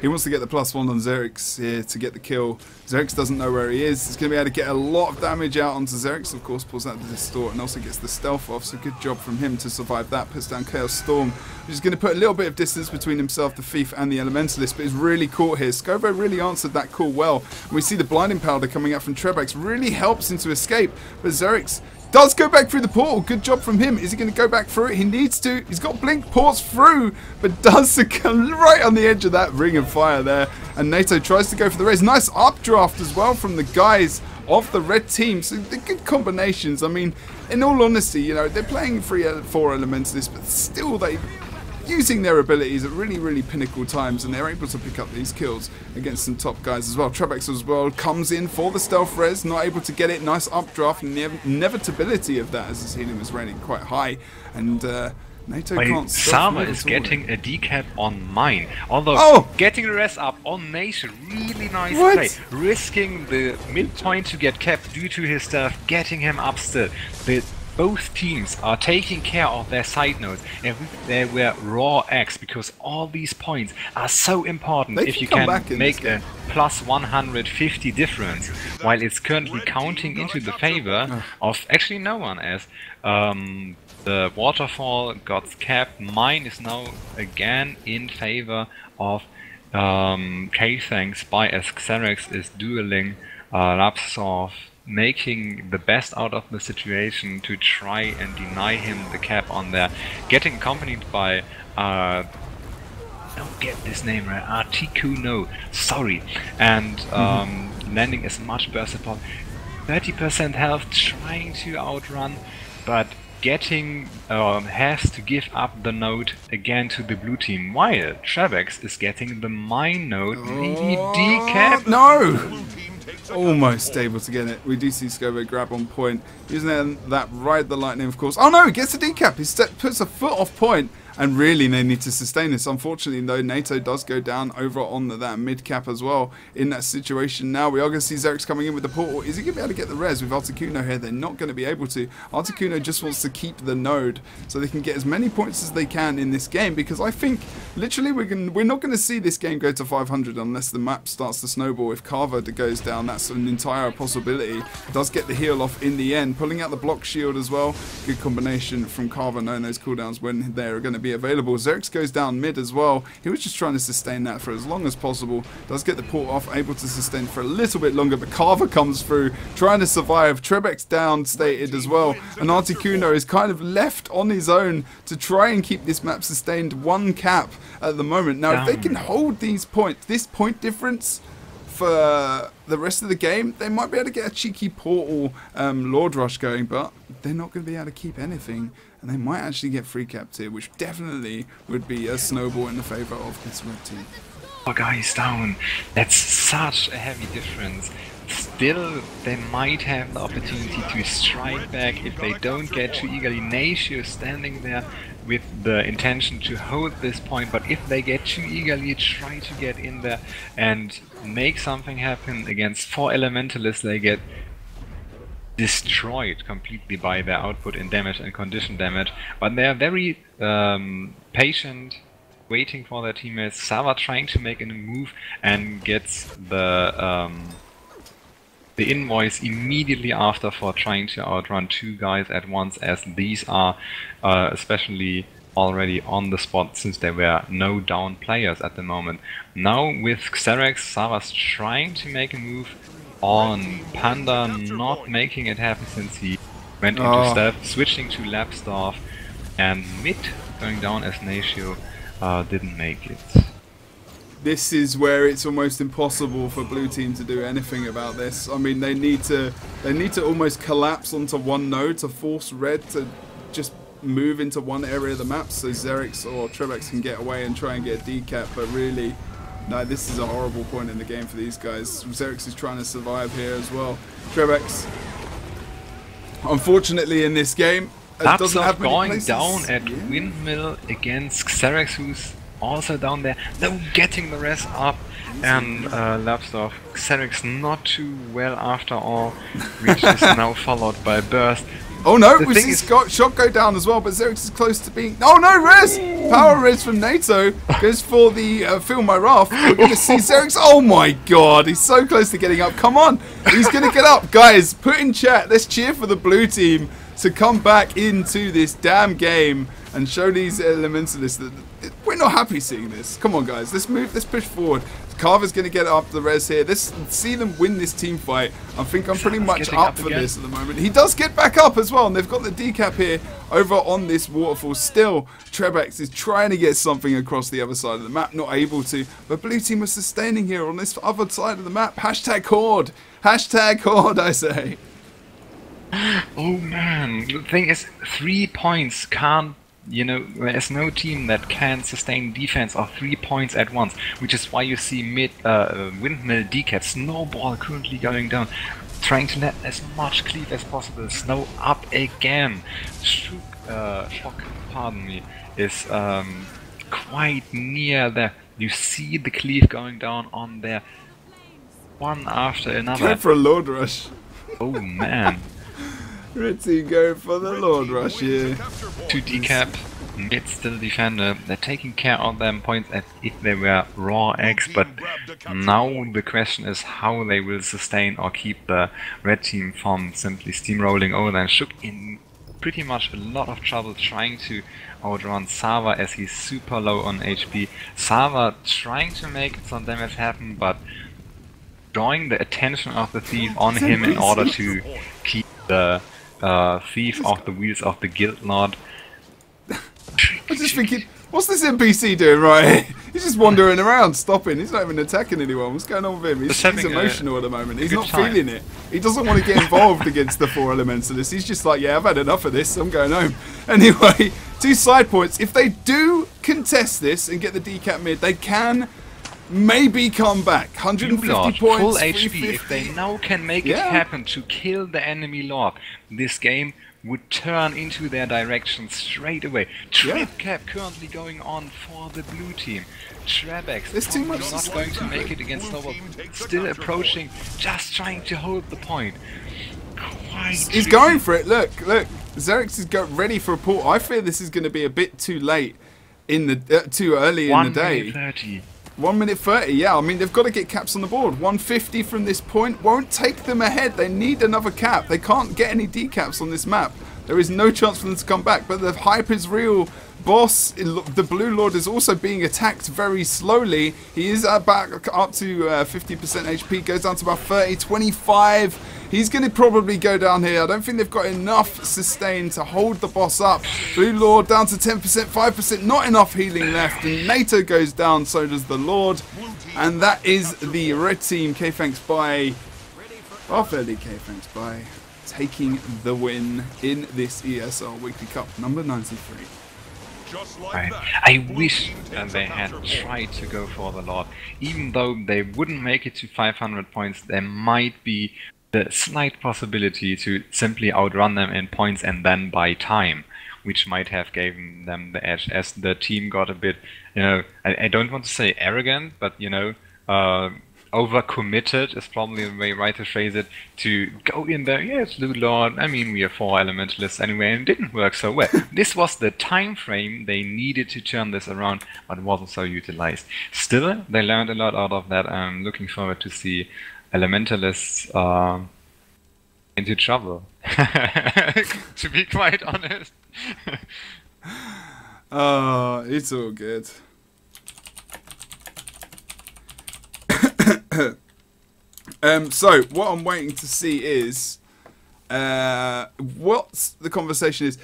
He wants to get the +1 on Xerix here to get the kill. Xerix doesn't know where he is. He's going to be able to get a lot of damage out onto Xerix. Of course, pulls out the Distort and also gets the stealth off. So good job from him to survive that. Puts down Chaos Storm, which is going to put a little bit of distance between himself, the Thief, and the Elementalist. But he's really caught here. Scovo really answered that call well. We see the Blinding Powder coming out from Trebex. Really helps him to escape. But Xerix does go back through the portal. Good job from him. Is he going to go back through it? He needs to. He's got Blink, ports through, but does succumb right on the edge of that ring of fire there. And NATO tries to go for the raise. Nice updraft as well from the guys of the red team. So the good combinations. I mean, in all honesty, you know, they're playing 4 Elementalists, but still they using their abilities at really pinnacle times, and they're able to pick up these kills against some top guys as well. Trebex as well comes in for the stealth res, not able to get it. Nice updraft, and the inevitability of that as his healing was rating quite high, and NATO can't stop. Sama is getting a decap on mine, although getting the res up on Nation, really nice play, risking the midpoint to get capped due to his stealth, getting him up still. Both teams are taking care of their side nodes, and they were raw X, because all these points are so important if you can make a +150 difference, while it's currently counting into the favor of actually no one, as the Waterfall got capped. Mine is now again in favor of K-Thanks by as Xerax is dueling Lapsov, making the best out of the situation to try and deny him the cap on there. Getting accompanied by don't get this name right, Articuno, sorry, and landing as much burst support, 30% health, trying to outrun, but getting has to give up the node again to the blue team, while Trebex is getting the mine node. Decap. No! Almost able to get it. We do see Scovo grab on point, using that ride the lightning, of course. Oh no, gets a decap. He puts a foot off point, and really they need to sustain this. Unfortunately though, NATO does go down over on that mid cap as well in that situation. Now we are going to see Xerix coming in with the portal. Is he going to be able to get the res with Articuno here? They're not going to be able to. Articuno just wants to keep the node so they can get as many points as they can in this game, because I think literally we're not going to see this game go to 500 unless the map starts to snowball. If Carver goes down, that's an entire possibility. Does get the heal off in the end, pulling out the block shield as well. Good combination from Carver, knowing those cooldowns when they're going to be available. Xerix goes down mid as well. He was just trying to sustain that for as long as possible. Does get the port off, able to sustain for a little bit longer, but Carver comes through, trying to survive. Trebex down stated as well, and Articuno is kind of left on his own to try and keep this map sustained. 1 cap at the moment. Now, if they can hold these points, this point difference for the rest of the game, they might be able to get a cheeky portal Lord Rush going, but they're not going to be able to keep anything, and they might actually get free capped here, which definitely would be a snowball in the favour of this red team. 4 guys down. That's such a heavy difference. still they might have the opportunity to strike back if they don't get too eagerly. Natio standing there with the intention to hold this point, but if they get too eagerly, try to get in there and make something happen against 4 Elementalists, they get destroyed completely by their output in damage and condition damage. But they are very patient, waiting for their teammates. Sava trying to make a move and gets the invoice immediately after for trying to outrun 2 guys at once, as these are especially already on the spot since there were no down players at the moment. Now with Xerax, Sava's trying to make a move on Panda, not making it happen since he went into stealth, switching to Lapsdorf, and mid going down as Natio didn't make it. This is where it's almost impossible for blue team to do anything about this. I mean, they need to almost collapse onto one node to force red to just move into one area of the map so Xerax or Trebex can get away and try and get a decap, but really, no, this is a horrible point in the game for these guys. Xerax is trying to survive here as well. Trebex, unfortunately in this game, doesn't have many going places. Down at Windmill against Xerax, who's also down there. No, getting the rest up, and Lapsdorf. Xerax not too well after all, which is now followed by Burst. Oh no, we see shot go down as well, but Xerax is close to being... Oh no, res! Power res from NATO goes for the Feel My Wrath. We're going to see Xerax... Oh my god, he's so close to getting up. Come on, he's going to get up. Guys, put in chat, let's cheer for the blue team to come back into this damn game and show these Elementalists that we're not happy seeing this. Come on guys, let's move, let's push forward. Carver's going to get up the res here. Let's see them win this team fight. I think I'm pretty much up for this at the moment. He does get back up as well, and they've got the decap here over on this waterfall. Still, Trebex is trying to get something across the other side of the map, not able to. But blue team are sustaining here on this other side of the map. Hashtag Horde. Hashtag Horde, I say. Oh man, the thing is, 3 points can't, you know, there's no team that can sustain defense of 3 points at once, which is why you see Windmill decap, Snowball currently going down, trying to let as much cleave as possible. Snow up again. Shock, pardon me, is quite near there. You see the cleave going down on there, one after another. Go for a Lord Rush. Oh man. Red team going for the Lord Rush here. 2 decap, mid still defender. They're taking care of them points as if they were raw eggs, but now the question is how they will sustain or keep the red team from simply steamrolling over them. Shook in pretty much a lot of trouble trying to outrun Sava as he's super low on HP. Sava trying to make some damage happen, but drawing the attention of the thief on him in order to keep the thief off the wheels of the guild lord. I'm just thinking, what's this NPC doing right here? He's just wandering around, stopping. He's not even attacking anyone. What's going on with him? He's emotional at the moment. He's not feeling it. He doesn't want to get involved against the 4 Elementalists. He's just like, yeah, I've had enough of this. I'm going home. Anyway, 2 side points. If they do contest this and get the decap mid, they can maybe come back. 150 points, full HP. 350. If they now can make it happen to kill the enemy lord, this game would turn into their direction straight away. Trip cap currently going on for the blue team. Trebex probably not going to make it against Snowball. Still approaching, just trying to hold the point. He's going for it. Look. Xerax is ready for a port. I fear this is going to be a bit too late in the too early in the day. 1 minute 30. 1 minute 30, yeah. I mean, they've got to get caps on the board. 150 from this point won't take them ahead. They need another cap. They can't get any decaps on this map. There is no chance for them to come back. But the hype is real. Boss, the Blue Lord, is also being attacked very slowly. He is back up to 50% HP. Goes down to about 30, 25. He's going to probably go down here. I don't think they've got enough sustain to hold the boss up. Blue Lord down to 10%, 5%. Not enough healing left. And NATO goes down, so does the Lord. And that is the red team. K-Thanks by... Well, fairly K-Thanks by taking the win in this ESL Weekly Cup number 93. I wish they had tried to go for the Lord. Even though they wouldn't make it to 500 points, there might be the slight possibility to simply outrun them in points and then buy time, which might have given them the edge, as the team got a bit, I don't want to say arrogant, but, overcommitted is probably the way right to phrase it, to go in there, yes, Loot Lord, I mean, we are 4 elementalists anyway, and it didn't work so well. This was the time frame they needed to turn this around, but it wasn't so utilized. Still, they learned a lot out of that. I'm looking forward to see elementalists into trouble, to be quite honest. Oh, it's all good. So what I'm waiting to see is what the conversation is.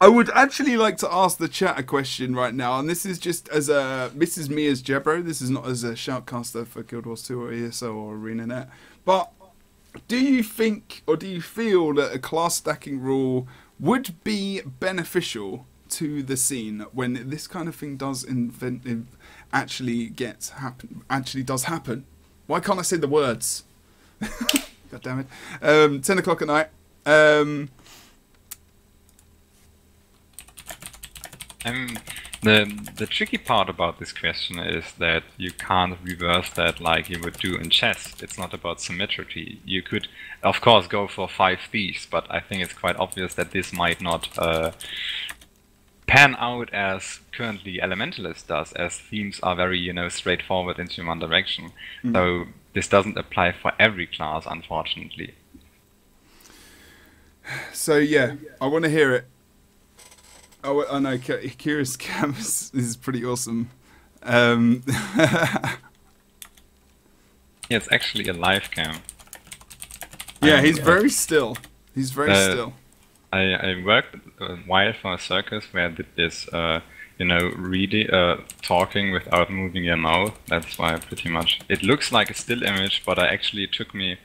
I would actually like to ask the chat a question right now, and this is just as this is me as Jebro. This is not as a shoutcaster for Guild Wars 2 or ESL or ArenaNet. But do you think, or do you feel that a class stacking rule would be beneficial to the scene when this kind of thing does actually does happen? Why can't I say the words? God damn it. 10 o'clock at night. The tricky part about this question is that you can't reverse that like you would do in chess. It's not about symmetry. You could, of course, go for 5 thieves, but I think it's quite obvious that this might not pan out as currently Elementalist does, as themes are very, straightforward into one direction. So this doesn't apply for every class, unfortunately. So yeah, I want to hear it. Oh, I know, Kira's cam is pretty awesome. Yeah, it's actually a live cam. Yeah, he's very still. He's very still. I worked a while for a circus where I did this, talking without moving your mouth. That's why pretty much it looks like a still image, but it took me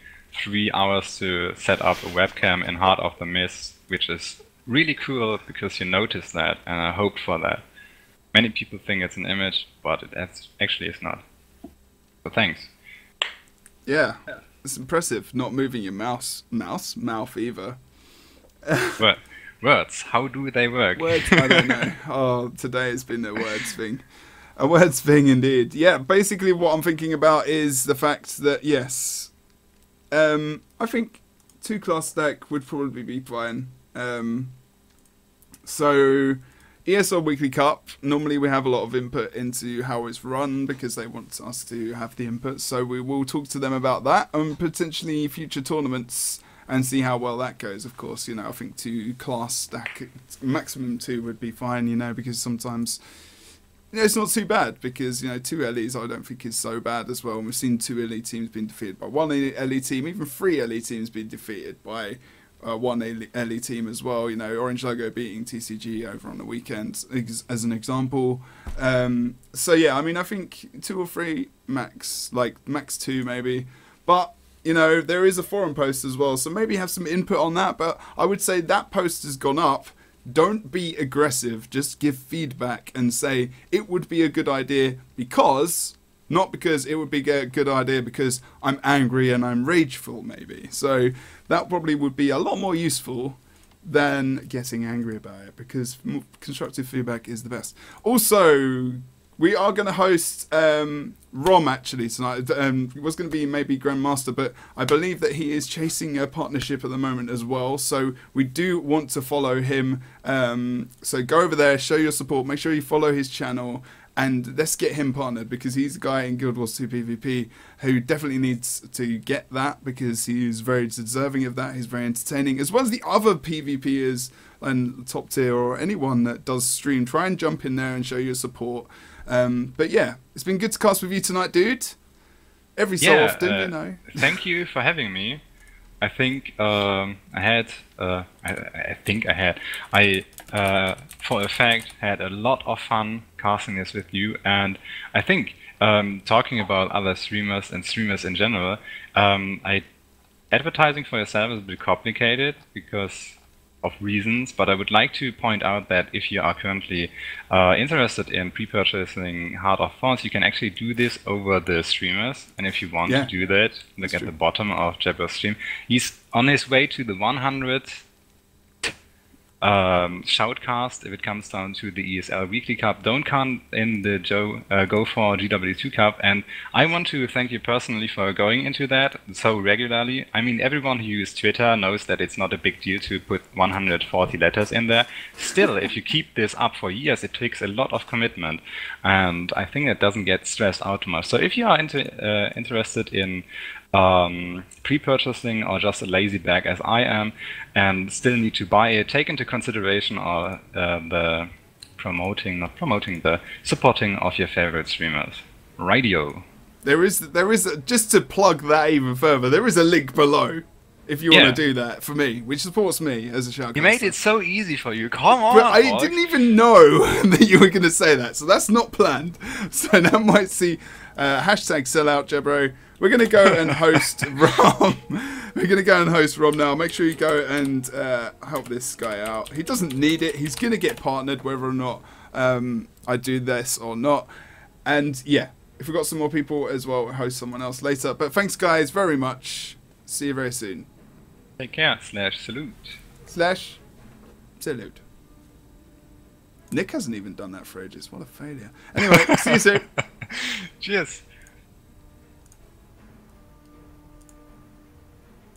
3 hours to set up a webcam in Heart of the Mist, which is really cool because you notice that, and I hoped for that. Many people think it's an image, but it actually is not. So thanks. Yeah, it's impressive. Not moving your mouth either. Words, how do they work? Words, I don't know. Oh, today it's been a words thing. A words thing indeed. Yeah, basically what I'm thinking about is the fact that, yes, I think 2-class stack would probably be fine. So ESL Weekly Cup, normally we have a lot of input into how it's run because they want us to have the input, so we will talk to them about that and potentially future tournaments and see how well that goes. Of course, I think 2-class stack, maximum 2 would be fine, because sometimes it's not too bad because 2 LEs I don't think is so bad as well, and we've seen 2 LE teams being defeated by 1 LE team, even 3 LE teams being defeated by 1 LE team as well. Orange Logo beating TCG over on the weekend as an example. So yeah, I mean, I think 2 or 3 max, like max 2 maybe. But there is a forum post as well, so maybe have some input on that. But I would say that post has gone up. Don't be aggressive. Just give feedback and say it would be a good idea because. Not because it would be a good idea because I'm angry and I'm rageful, maybe. So that probably would be a lot more useful than getting angry about it, because constructive feedback is the best. Also, we are going to host Rom actually tonight. It was going to be maybe Grandmaster, but I believe that he is chasing a partnership at the moment as well. So we do want to follow him. So go over there, show your support, make sure you follow his channel. And let's get him partnered, because he's a guy in Guild Wars 2 PvP who definitely needs to get that, because he is very deserving of that. He's very entertaining, as well as the other PvPers and top tier or anyone that does stream. Try and jump in there and show your support. But yeah, it's been good to cast with you tonight, dude. Every so often, Thank you for having me. I think I for a fact had a lot of fun casting this with you, and I think talking about other streamers and streamers in general, advertising for yourself is a bit complicated because of reasons, but I would like to point out that if you are currently interested in pre-purchasing Heart of Thorns, you can actually do this over the streamers. And if you want to do that, look at the bottom of Jebro's stream. He's on his way to the 100 shoutcast if it comes down to the ESL Weekly Cup. Don't count in the Go for GW2 Cup, and I want to thank you personally for going into that so regularly. I mean, everyone who uses Twitter knows that it's not a big deal to put 140 letters in there. Still, if you keep this up for years, it takes a lot of commitment, and I think that doesn't get stressed out too much. So if you are interested in pre-purchasing or just a lazy bag as I am and still need to buy it, take into consideration the supporting of your favorite streamers. Radio. There is just to plug that even further, there is a link below if you want to do that for me, which supports me as a shoutcaster. You made it so easy for you. Come on. But I didn't even know that you were going to say that, so that's not planned. So that might see hashtag sellout Jebro. We're going to go and host Rom. We're going to go and host Rom now. Make sure you go and help this guy out. He doesn't need it. He's going to get partnered whether or not I do this or not. And yeah, if we've got some more people as well, we'll host someone else later. But thanks guys very much. See you very soon. Take care. /salute. /salute. Nick hasn't even done that for ages. What a failure. Anyway, see you soon. Cheers.